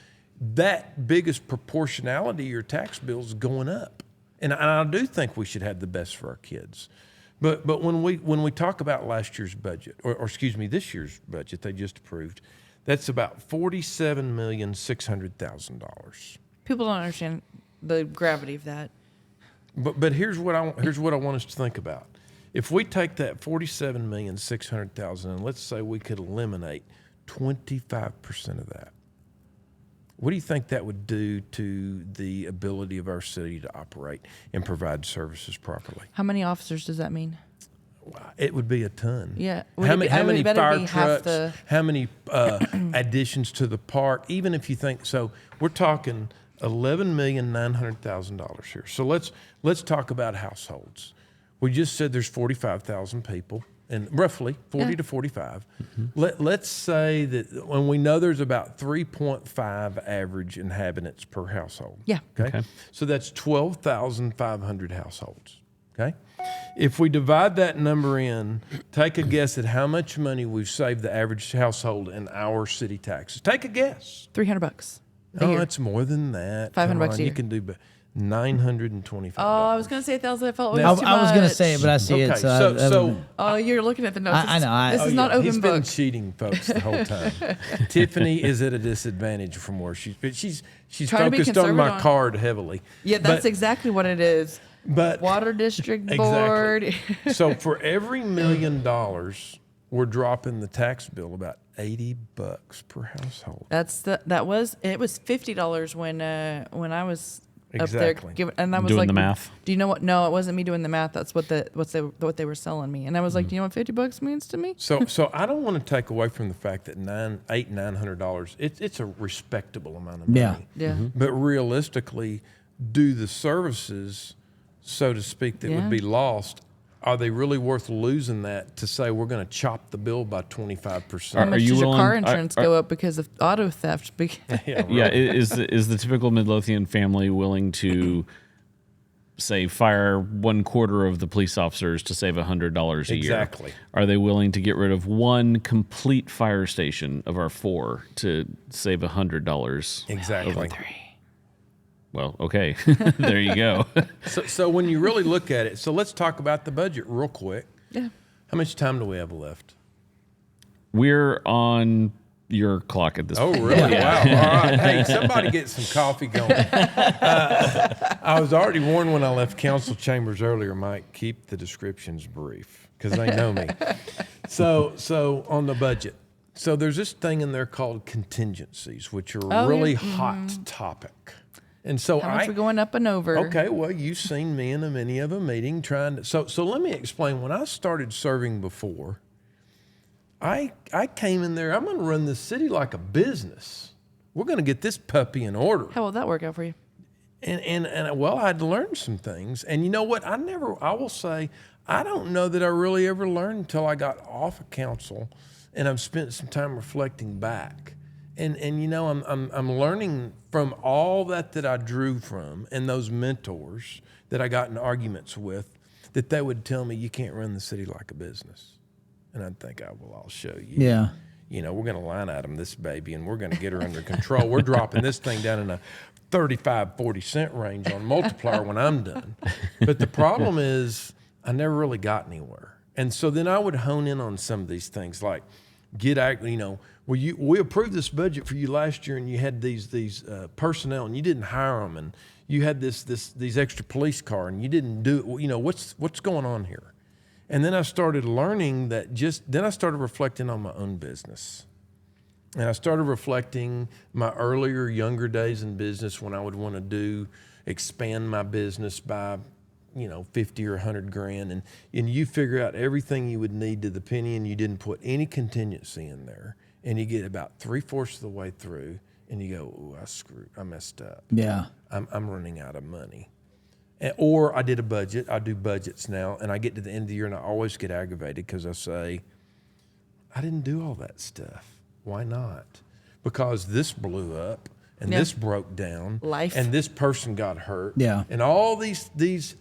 Speaker 4: that biggest proportionality of your tax bill is going up. And I do think we should have the best for our kids. But when we talk about last year's budget, or excuse me, this year's budget they just approved, that's about $47,600,000.
Speaker 1: People don't understand the gravity of that.
Speaker 4: But here's what I want us to think about. If we take that 47,600,000 and let's say we could eliminate 25% of that, what do you think that would do to the ability of our city to operate and provide services properly?
Speaker 1: How many officers does that mean?
Speaker 4: It would be a ton.
Speaker 1: Yeah.
Speaker 4: How many fire trucks?
Speaker 1: The...
Speaker 4: How many additions to the park? Even if you think so, we're talking $11,900,000 here. So let's talk about households. We just said there's 45,000 people, and roughly 40 to 45. Let's say that when we know there's about 3.5 average inhabitants per household.
Speaker 1: Yeah.
Speaker 4: Okay. So that's 12,500 households. Okay. If we divide that number in, take a guess at how much money we've saved the average household in our city taxes. Take a guess.
Speaker 1: $300.
Speaker 4: Oh, it's more than that.
Speaker 1: $500
Speaker 4: Come on,
Speaker 1: a year.
Speaker 4: You can do $925.
Speaker 1: Oh, I was going to say 1,000. I felt it
Speaker 2: I
Speaker 1: was too much.
Speaker 2: was going to say it, but I see it.
Speaker 4: Okay,
Speaker 2: So,
Speaker 1: Oh, you're looking at the notes.
Speaker 2: I know.
Speaker 1: This is not open
Speaker 4: He's
Speaker 1: book.
Speaker 4: been cheating folks the whole time. Tiffany is at a disadvantage from where she's
Speaker 1: Trying to be
Speaker 4: focused on my
Speaker 1: conservative on-
Speaker 4: card heavily.
Speaker 1: Yeah, that's
Speaker 4: But-
Speaker 1: exactly what it is.
Speaker 4: But
Speaker 1: Water District Board.
Speaker 4: Exactly. So for every $1 million, we're dropping the tax bill about $80 per household.
Speaker 1: It was $50 when I was up there
Speaker 4: Exactly.
Speaker 1: giving, and I was
Speaker 3: Doing
Speaker 1: like,
Speaker 3: the math.
Speaker 1: Do you know what? No, it wasn't me doing the math. That's what they were selling me, and I was like, do you know what $50 means to me?
Speaker 4: So I don't want to take away from the fact that $900, it's a respectable amount of money.
Speaker 2: Yeah.
Speaker 1: Yeah.
Speaker 4: But realistically, do the services, so to speak, that would be lost, are they really worth losing that to say we're going to chop the bill by 25%?
Speaker 1: How much
Speaker 3: you
Speaker 1: does your car
Speaker 3: willing-
Speaker 1: insurance go up because of auto theft?
Speaker 3: Yeah, is the typical Midlothian family willing to say fire 1/4 of the police officers to save $100 a year?
Speaker 4: Exactly.
Speaker 3: Are they willing to get rid of one complete fire station of our 4 to save $100?
Speaker 4: Exactly.
Speaker 3: Well, okay, there you go.
Speaker 4: So when you really look at it, so let's talk about the budget real quick.
Speaker 1: Yeah.
Speaker 4: How much time do we have left?
Speaker 3: We're on your clock at this
Speaker 4: Oh,
Speaker 3: point.
Speaker 4: really? Wow. All right. Hey, somebody get some coffee going. I was already warned when I left council chambers earlier, Mike, keep the descriptions brief because they know me. So on the budget. So there's this thing in there called contingencies, which are a really hot topic. And so
Speaker 1: How much we're going up and over?
Speaker 4: Okay, well, you've seen me in a many of a meeting trying to. So let me explain. When I started serving before, I came in there. I'm going to run this city like a business. We're going to get this puppy in order.
Speaker 1: How will that work out for you?
Speaker 4: And well, I had to learn some things. And you know what? I will say, I don't know that I really ever learned until I got off of council, and I've spent some time reflecting back. And you know, I'm learning from all that I drew from and those mentors that I got in arguments with, that they would tell me you can't run the city like a business. And I'd think, I'll show you.
Speaker 2: Yeah.
Speaker 4: You know, we're going to line item this baby and we're going to get her under control. We're dropping this thing down in a 35, 40 cent range on multiplier when I'm done. But the problem is I never really got anywhere. And so then I would hone in on some of these things like we approved this budget for you last year and you had these personnel and you didn't hire them, and you had these extra police car and you didn't do it. You know, what's going on here? And then I started learning that then I started reflecting on my own business. And I started reflecting my earlier, younger days in business when I would want to expand my business by, 50 or 100 grand. And you figure out everything you would need to the penny and you didn't put any contingency in there. And you get about 3/4 of the way through and you go, "Ooh, I messed up.
Speaker 2: Yeah.
Speaker 4: I'm running out of money." Or I did a budget. I do budgets now, and I get to the end of the year and I always get aggravated because I say, I didn't do all that stuff. Why not? Because this blew up and this broke down.
Speaker 1: Life.
Speaker 4: And this person got hurt.
Speaker 2: Yeah.
Speaker 4: And all these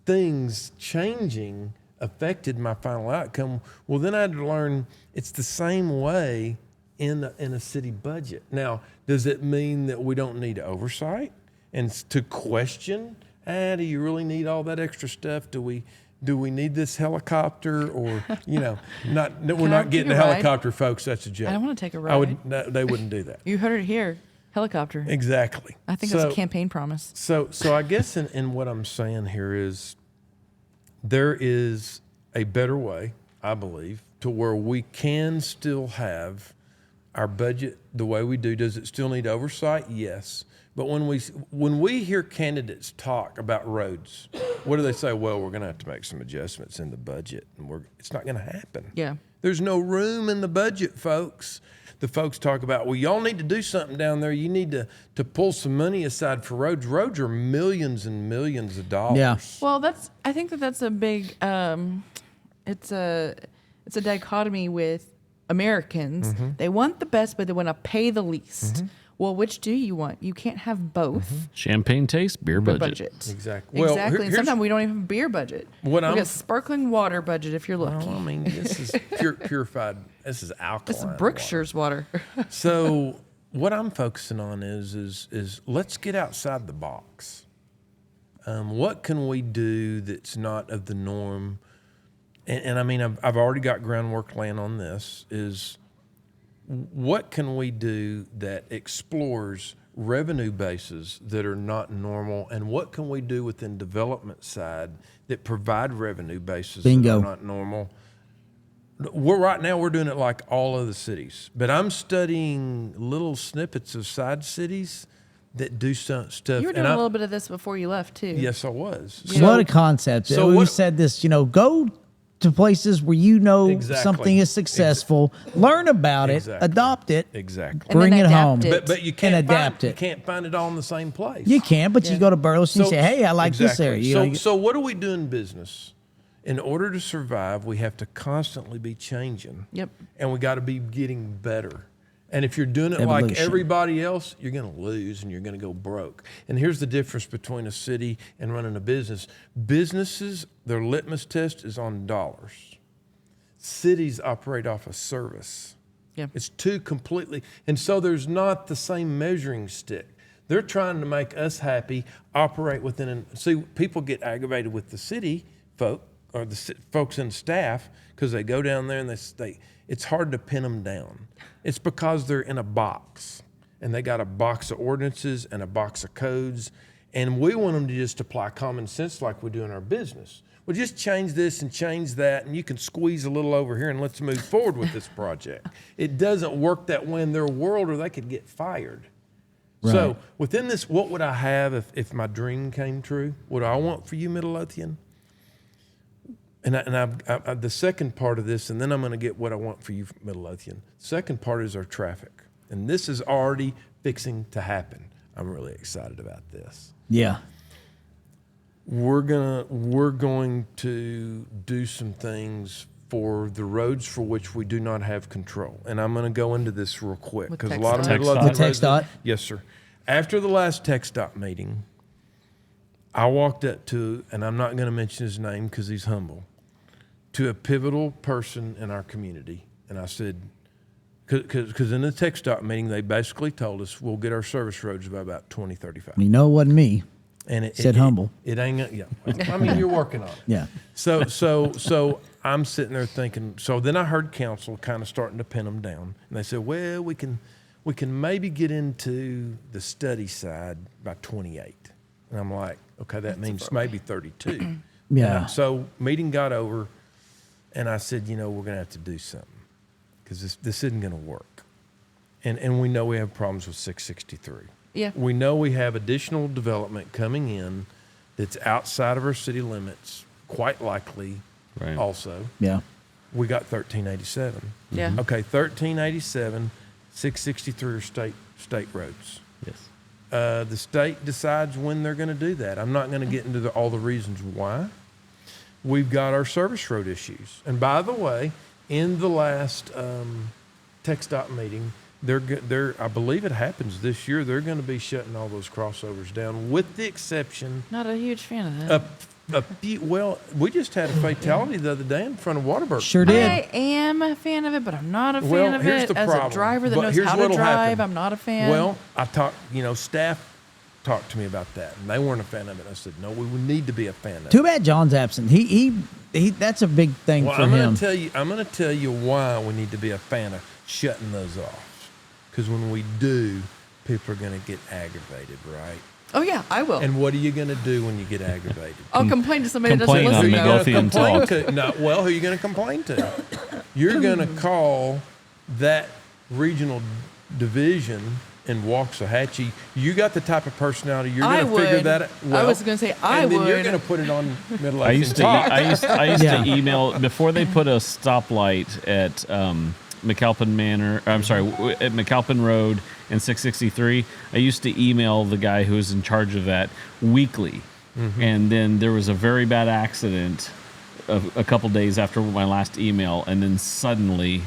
Speaker 4: things changing affected my final outcome. Well, then I had to learn it's the same way in a city budget. Now, does it mean that we don't need oversight and to question? Do you really need all that extra stuff? Do we need this helicopter? Or we're not getting a helicopter, folks. That's a joke.
Speaker 1: I don't want to take a ride.
Speaker 4: They wouldn't do that.
Speaker 1: You heard it here. Helicopter.
Speaker 4: Exactly.
Speaker 1: I think that's a campaign promise.
Speaker 4: So I guess in what I'm saying here is there is a better way, I believe, to where we can still have our budget the way we do. Does it still need oversight? Yes. But when we hear candidates talk about roads, what do they say? Well, we're going to have to make some adjustments in the budget, and it's not going to happen.
Speaker 1: Yeah.
Speaker 4: There's no room in the budget, folks. The folks talk about, well, y'all need to do something down there. You need to pull some money aside for roads. Roads are millions and millions of dollars.
Speaker 2: Yeah.
Speaker 1: Well, I think that's a big. It's a dichotomy with Americans. They want the best, but they want to pay the least. Well, which do you want? You can't have both.
Speaker 3: Champagne taste, beer budget.
Speaker 4: Exactly.
Speaker 1: Exactly. And sometimes we don't even have a beer budget.
Speaker 4: What
Speaker 1: we got sparkling water budget if you're lucky.
Speaker 4: Well, I mean, this is purified. This is alkaline.
Speaker 1: It's Brookshire's water.
Speaker 4: So what I'm focusing on is let's get outside the box. What can we do that's not of the norm? And I mean, I've already got groundwork laying on this. Is what can we do that explores revenue bases that are not normal, and what can we do within development side that provide revenue bases that are not normal? Right now we're doing it like all other cities, but I'm studying little snippets of side cities that do some stuff.
Speaker 1: You were doing a little bit of this before you left too.
Speaker 4: Yes, I was.
Speaker 2: What a concept. So we said this, go to places where something is successful, learn about it, adopt it, bring it home.
Speaker 4: But you can't adapt it. You can't find it all in the same place.
Speaker 2: You can, but you go to Burleson and say, hey, I like this area.
Speaker 4: So what do we do in business? In order to survive, we have to constantly be changing.
Speaker 1: Yep.
Speaker 4: And we got to be getting better. And if you're doing it like everybody else, you're going to lose and you're going to go broke. And here's the difference between a city and running a business. Businesses, their litmus test is on dollars. Cities operate off of service.
Speaker 1: Yeah.
Speaker 4: It's two completely, and so there's not the same measuring stick. They're trying to make us happy, operate within, see, people get aggravated with the city folk or the folks in staff because they go down there and it's hard to pin them down. It's because they're in a box, and they got a box of ordinances and a box of codes, and we want them to just apply common sense like we do in our business. Well, just change this and change that, and you can squeeze a little over here, and let's move forward with this project. It doesn't work that way in their world, or they could get fired. Right. So within this, what would I have if my dream came true? What do I want for you, Midlothian? And I've the second part of this, and then I'm going to get what I want for you, Midlothian. Second part is our traffic, and this is already fixing to happen. I'm really excited about this.
Speaker 2: Yeah,
Speaker 4: we're going to do some things for the roads for which we do not have control, and I'm going to go into this real quick because a lot of Midlothian
Speaker 2: TxDOT.
Speaker 4: Yes, sir. After the last TxDOT meeting, I walked up to, and I'm not going to mention his name because he's humble, to a pivotal person in our community. And I said, because in the TxDOT meeting, they basically told us we'll get our service roads by about 2035.
Speaker 2: You know, it wasn't me.
Speaker 4: And it
Speaker 2: said humble.
Speaker 4: It ain't, yeah. I mean, you're working on it.
Speaker 2: Yeah.
Speaker 4: So I'm sitting there thinking, so then I heard council kind of starting to pin them down. And they said, well, we can maybe get into the study side by 28. And I'm like, okay, that means maybe 32.
Speaker 2: Yeah.
Speaker 4: So meeting got over, and I said, we're going to have to do something because this isn't going to work. And we know we have problems with 663.
Speaker 1: Yeah.
Speaker 4: We know we have additional development coming in that's outside of our city limits, quite likely also.
Speaker 2: Yeah.
Speaker 4: We got 1387.
Speaker 1: Yeah.
Speaker 4: Okay, 1387, 663 are state roads.
Speaker 3: Yes.
Speaker 4: The state decides when they're going to do that. I'm not going to get into all the reasons why. We've got our service road issues. And by the way, in the last TxDOT meeting, I believe it happens this year, they're going to be shutting all those crossovers down with the exception.
Speaker 1: Not a huge fan of that.
Speaker 4: Well, we just had a fatality the other day in front of Waterbury.
Speaker 2: Sure did.
Speaker 1: I am a fan of it, but I'm not a fan of it. As a driver that knows how to drive, I'm not a fan.
Speaker 4: Well, I talked, staff talked to me about that, and they weren't a fan of it. I said, no, we would need to be a fan of it.
Speaker 2: Too bad John's absent. He that's a big thing for him.
Speaker 4: I'm going to tell you why we need to be a fan of shutting those off. Because when we do, people are going to get aggravated, right?
Speaker 1: Oh yeah, I will.
Speaker 4: And what are you going to do when you get aggravated?
Speaker 1: I'll complain to somebody that
Speaker 3: complain
Speaker 1: doesn't
Speaker 3: on
Speaker 1: listen.
Speaker 4: Who are you
Speaker 1: though.
Speaker 4: going to
Speaker 3: Midlothian
Speaker 4: complain
Speaker 3: talk.
Speaker 4: to? No, well, who are you going to complain to? You're going to call that regional division in Waxahachie. You got the type of personality. You're
Speaker 1: I
Speaker 4: going to figure
Speaker 1: would.
Speaker 4: that out.
Speaker 1: I was gonna say I
Speaker 4: and then you're
Speaker 1: would.
Speaker 4: going to put it on Middle
Speaker 3: I used to
Speaker 4: Talk.
Speaker 3: I used
Speaker 2: Yeah.
Speaker 3: to email before they put a stoplight at McAlpin Manor. I'm sorry, at McAlpin Road and 663. I used to email the guy who was in charge of that weekly, and then there was a very bad accident a couple days after my last email, and then suddenly,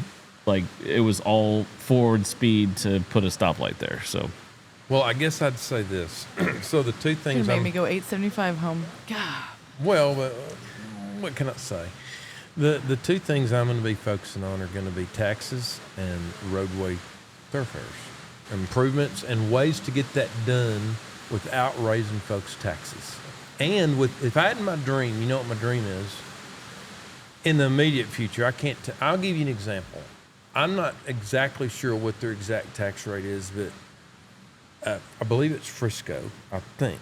Speaker 3: like it was all forward speed to put a stoplight there. So
Speaker 4: Well, I guess I'd say this. So the two
Speaker 1: It's
Speaker 4: things
Speaker 1: gonna make me go 875 home. God.
Speaker 4: well, what can I say? The two things I'm going to be focusing on are going to be taxes and roadway thoroughfares, improvements, and ways to get that done without raising folks' taxes. And if I had my dream, you know what my dream is? In the immediate future, I'll give you an example. I'm not exactly sure what their exact tax rate is, but I believe it's Frisco, I think,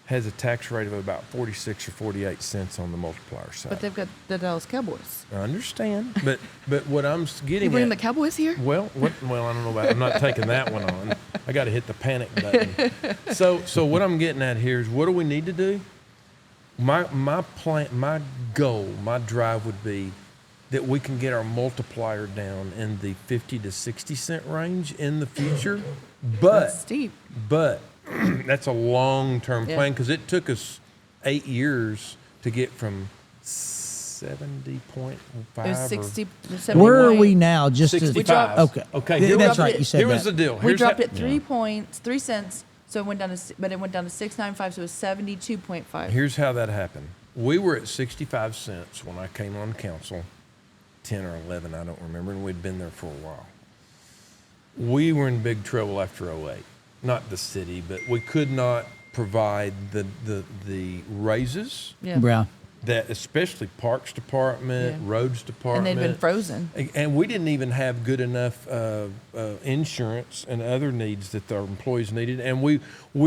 Speaker 4: has a tax rate of about 46 or 48 cents on the multiplier side.
Speaker 1: But they've got the Dallas Cowboys.
Speaker 4: I understand, but what I'm getting
Speaker 1: You bring
Speaker 4: at,
Speaker 1: the Cowboys here?
Speaker 4: well, I don't know about. I'm not taking that one on. I got to hit the panic button. So what I'm getting at here is, what do we need to do? My plan, my goal, my drive would be that we can get our multiplier down in the 50 to 60 cent range in the future. But
Speaker 1: That's steep.
Speaker 4: But that's a long-term
Speaker 1: Yeah.
Speaker 4: plan, because it took us 8 years to get from 70.5.
Speaker 1: It was 60.
Speaker 2: Where are
Speaker 1: 70.
Speaker 2: we now? Just to,
Speaker 4: 65.
Speaker 2: okay.
Speaker 4: Okay.
Speaker 2: Th-
Speaker 4: Here
Speaker 2: that's
Speaker 4: we-
Speaker 2: right. You said
Speaker 4: Here
Speaker 2: that.
Speaker 4: was the deal.
Speaker 1: We
Speaker 4: Here's
Speaker 1: dropped
Speaker 4: how-
Speaker 1: it 3 cents. So it went down to, but it went down to 695. So it was 72.5.
Speaker 4: Here's how that happened. We were at 65 cents when I came on council, 10 or 11, I don't remember, and we'd been there for a while. We were in big trouble after '08. Not the city, but we could not provide the raises
Speaker 1: Yeah.
Speaker 2: Yeah.
Speaker 4: that, especially Parks Department,
Speaker 1: Yeah.
Speaker 4: Roads
Speaker 1: And
Speaker 4: Department.
Speaker 1: they'd been frozen.
Speaker 4: And we didn't even have good enough insurance and other needs that our employees needed. And we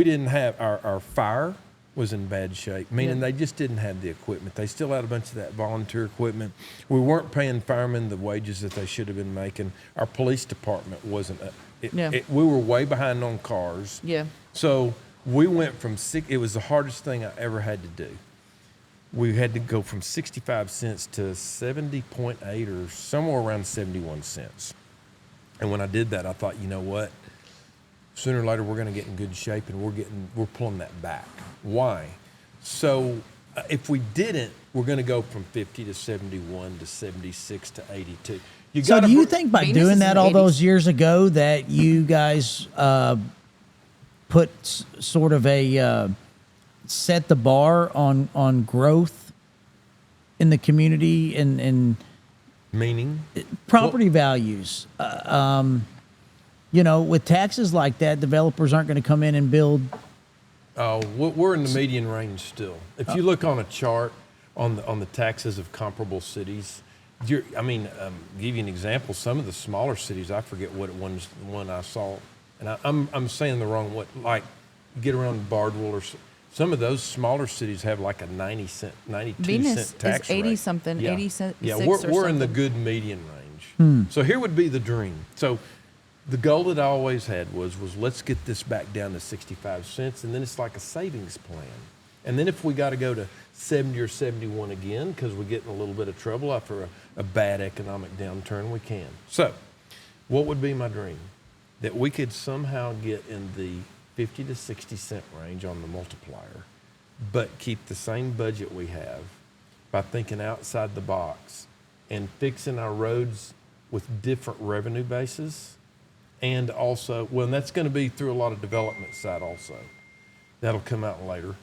Speaker 4: didn't have, our fire was in bad shape, meaning
Speaker 1: Yeah.
Speaker 4: they just didn't have the equipment. They still had a bunch of that volunteer equipment. We weren't paying firemen the wages that they should have been making. Our police department wasn't,
Speaker 1: Yeah.
Speaker 4: we were way behind on cars.
Speaker 1: Yeah.
Speaker 4: So we went from it was the hardest thing I ever had to do. We had to go from 65 cents to 70.8 or somewhere around 71 cents. And when I did that, I thought, you know what? Sooner or later, we're going to get in good shape, and we're pulling that back. Why? So if we didn't, we're going to go from 50 to 71 to 76 to 82.
Speaker 2: So do you think by
Speaker 1: Venus
Speaker 2: doing
Speaker 1: is
Speaker 2: that
Speaker 1: in
Speaker 2: all
Speaker 1: the
Speaker 2: those years ago that you guys put sort of a set the bar on growth in the community and
Speaker 4: Meaning?
Speaker 2: property values? With taxes like that, developers aren't going to come in and build.
Speaker 4: Oh, we're in the median range still. If you look on a chart on the taxes of comparable cities, give you an example. Some of the smaller cities, I forget what one I saw, and I'm saying the wrong one. Like, you get around Bardwell or some of those smaller cities have like a 92
Speaker 1: Venus
Speaker 4: cent tax
Speaker 1: is 80
Speaker 4: rate.
Speaker 1: something,
Speaker 4: Yeah.
Speaker 1: 86
Speaker 4: Yeah,
Speaker 1: or
Speaker 4: we're in the
Speaker 1: something.
Speaker 4: good median range. So here would be the dream. So the goal that I always had was let's get this back down to 65 cents, and then it's like a savings plan. And then if we got to go to 70 or 71 again because we're getting a little bit of trouble after a bad economic downturn, we can. So what would be my dream? That we could somehow get in the 50 to 60 cent range on the multiplier, but keep the same budget we have by thinking outside the box and fixing our roads with different revenue bases. And also, and that's going to be through a lot of development side also. That'll come out later.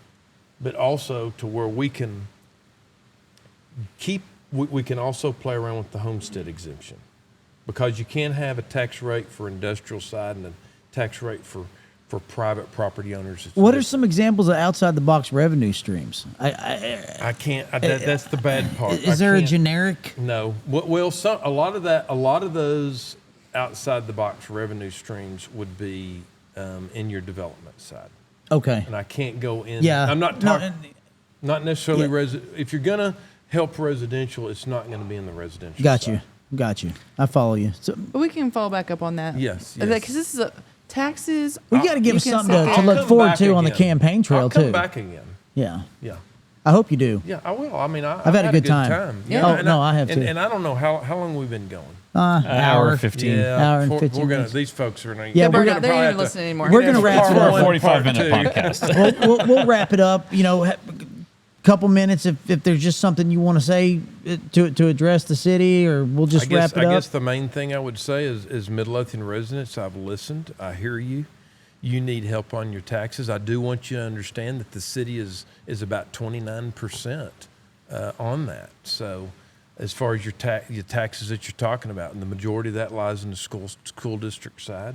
Speaker 4: But also to where we can we can also play around with the homestead exemption, because you can't have a tax rate for industrial side and a tax rate for private property owners.
Speaker 2: What are some examples of outside the box revenue streams?
Speaker 4: I can't. That's the bad part.
Speaker 2: Is there a generic?
Speaker 4: No. Well, a lot of those outside the box revenue streams would be in your development side.
Speaker 2: Okay.
Speaker 4: And I can't go in.
Speaker 2: Yeah.
Speaker 4: I'm not
Speaker 2: No,
Speaker 4: talking. Not necessarily
Speaker 2: Yeah.
Speaker 4: If you're gonna help residential, it's not going to be in the residential.
Speaker 2: Got
Speaker 4: side.
Speaker 2: you. Got you. I follow you. So
Speaker 1: But we can follow back up on that.
Speaker 4: Yes,
Speaker 1: Because
Speaker 4: yes.
Speaker 1: this is taxes.
Speaker 2: we got to give
Speaker 1: You
Speaker 2: us
Speaker 1: can
Speaker 2: something
Speaker 1: sit
Speaker 2: to
Speaker 1: there.
Speaker 2: look
Speaker 4: come
Speaker 2: forward
Speaker 4: back
Speaker 2: to on the
Speaker 4: again.
Speaker 2: campaign trail
Speaker 4: I'll come
Speaker 2: too.
Speaker 4: back again.
Speaker 2: Yeah.
Speaker 4: Yeah.
Speaker 2: I hope you do.
Speaker 4: Yeah, I will. I mean,
Speaker 2: I've had a good time.
Speaker 1: Yeah.
Speaker 2: Oh,
Speaker 4: and
Speaker 2: no, I have too.
Speaker 4: And I don't know how long we've been going.
Speaker 3: Hour 15.
Speaker 2: Hour and 15
Speaker 4: We're gonna.
Speaker 2: minutes.
Speaker 4: These folks are gonna.
Speaker 2: Yeah,
Speaker 1: They're
Speaker 2: we're
Speaker 1: not
Speaker 4: probably
Speaker 1: even
Speaker 4: have to-
Speaker 1: listening anymore.
Speaker 2: we're gonna wrap
Speaker 4: Part
Speaker 2: it up.
Speaker 4: one,
Speaker 3: 45-minute
Speaker 4: part two.
Speaker 3: podcast.
Speaker 2: We'll wrap it up. You know, couple minutes if there's just something you want to say to address the city, or we'll just wrap it up.
Speaker 4: I guess the main thing I would say is Midlothian residents, I've listened. I hear you. You need help on your taxes. I do want you to understand that the city is about 29% on that. So as far as your taxes that you're talking about, and the majority of that lies in the school district side.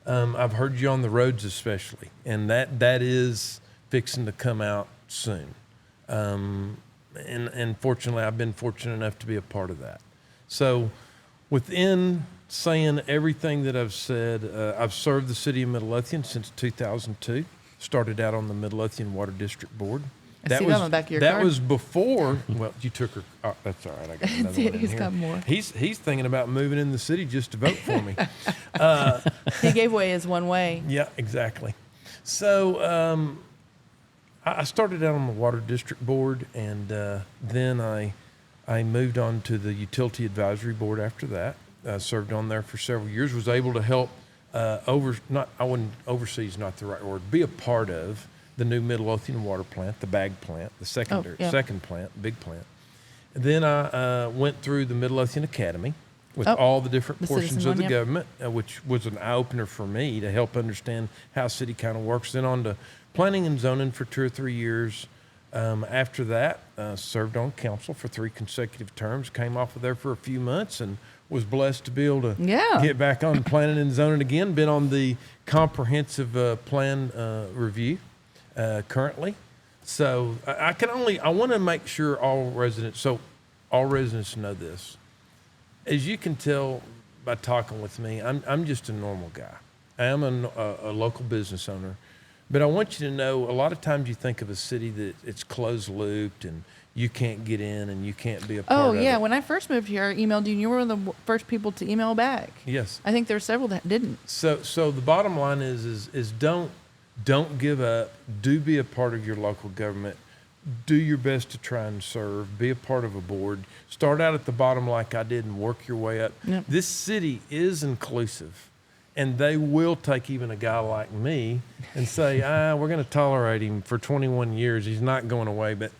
Speaker 4: I've heard you on the roads especially, and that is fixing to come out soon. And fortunately, I've been fortunate enough to be a part of that. So within saying everything that I've said, I've served the city of Midlothian since 2002. Started out on the Midlothian Water District Board.
Speaker 1: I see that on the back of your
Speaker 4: That
Speaker 1: card.
Speaker 4: was before. Well, you took her. Oh, that's all right. I got another one in
Speaker 1: He's
Speaker 4: here.
Speaker 1: got more.
Speaker 4: He's thinking about moving in the city just to vote for me.
Speaker 1: He gave away his one way.
Speaker 4: Yeah, exactly. So I started out on the Water District Board, and then I moved on to the Utility Advisory Board after that. Served on there for several years. Was able to help oversee is not the right word. Be a part of the new Midlothian water plant, the bag plant, the second plant, big plant. And then I went through the Midlothian Academy with all the different portions
Speaker 1: citizen
Speaker 4: of the
Speaker 1: one, yep.
Speaker 4: government, which was an eye-opener for me to help understand how city kind of works. Then on to planning and zoning for 2 or 3 years. After that, served on council for 3 consecutive terms, came off of there for a few months, and was blessed to be able to get back on planning and zoning again. Been on the comprehensive plan review currently. So I want to make sure all residents know this. As you can tell by talking with me, I'm just a normal guy. I am a local business owner. But I want you to know, a lot of times you think of a city that it's closed-looped and you can't get in and you can't be a part of it.
Speaker 1: Oh, yeah. When I first moved here, I emailed you, and you were one of the first people to email back.
Speaker 4: Yes.
Speaker 1: I think there were several that didn't.
Speaker 4: So the bottom line is don't give up. Do be a part of your local government. Do your best to try and serve. Be a part of a board. Start out at the bottom like I did and work your way up.
Speaker 1: Yep.
Speaker 4: This city is inclusive. And they will take even a guy like me and say, we're going to tolerate him for 21 years. He's not going away. But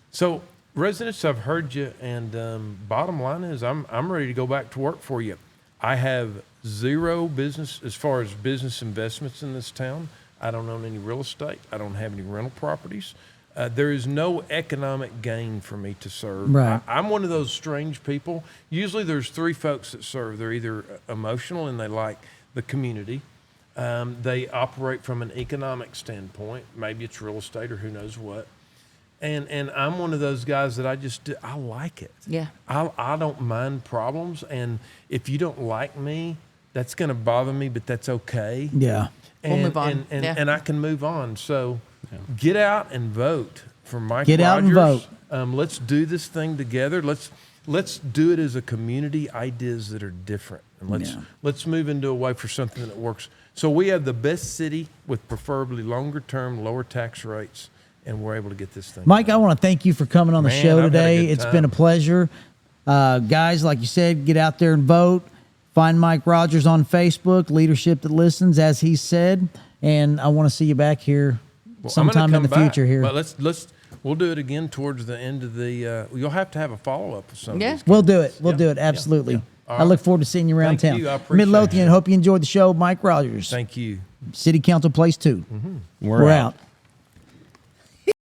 Speaker 4: so residents, I've heard you. And bottom line is I'm ready to go back to work for you. I have zero business as far as business investments in this town. I don't own any real estate. I don't have any rental properties. There is no economic gain for me to serve.
Speaker 2: Right.
Speaker 4: I'm one of those strange people. Usually there's 3 folks that serve. They're either emotional and they like the community. They operate from an economic standpoint. Maybe it's real estate or who knows what. And I'm one of those guys that I like it.
Speaker 1: Yeah.
Speaker 4: I don't mind problems. And if you don't like me, that's going to bother me, but that's okay.
Speaker 2: Yeah.
Speaker 1: We'll move on.
Speaker 4: And I can move on. So get out and vote for Mike
Speaker 2: Get out and
Speaker 4: Rodgers.
Speaker 2: vote.
Speaker 4: Let's do this thing together. Let's do it as a community, ideas that are different. And let's move into a way for something that works. So we have the best city with preferably longer term, lower tax rates, and we're able to get this thing
Speaker 2: Mike,
Speaker 4: done.
Speaker 2: I want to thank you for coming on the
Speaker 4: Man,
Speaker 2: show
Speaker 4: I've had a
Speaker 2: today.
Speaker 4: good
Speaker 2: It's
Speaker 4: time.
Speaker 2: been a pleasure. Guys, like you said, get out there and vote. Find Mike Rodgers on Facebook, Leadership That Listens, as he said. And I want to see you back here
Speaker 4: Well, I'm gonna
Speaker 2: sometime in
Speaker 4: come
Speaker 2: the
Speaker 4: back,
Speaker 2: future here.
Speaker 4: But we'll do it again towards the end of the. You'll have to have a follow up with some.
Speaker 1: Yeah.
Speaker 4: Of these
Speaker 2: We'll do it.
Speaker 4: guys.
Speaker 2: We'll
Speaker 4: Yeah,
Speaker 2: do it.
Speaker 4: yeah,
Speaker 2: Absolutely.
Speaker 4: yeah. All
Speaker 2: I
Speaker 4: right.
Speaker 2: look forward to seeing you around
Speaker 4: Thank
Speaker 2: town.
Speaker 4: you. I appreciate
Speaker 2: Midlothian,
Speaker 4: it.
Speaker 2: hope you enjoyed the show. Mike Rodgers,
Speaker 4: Thank you.
Speaker 2: City Council Place 2.
Speaker 3: We're out.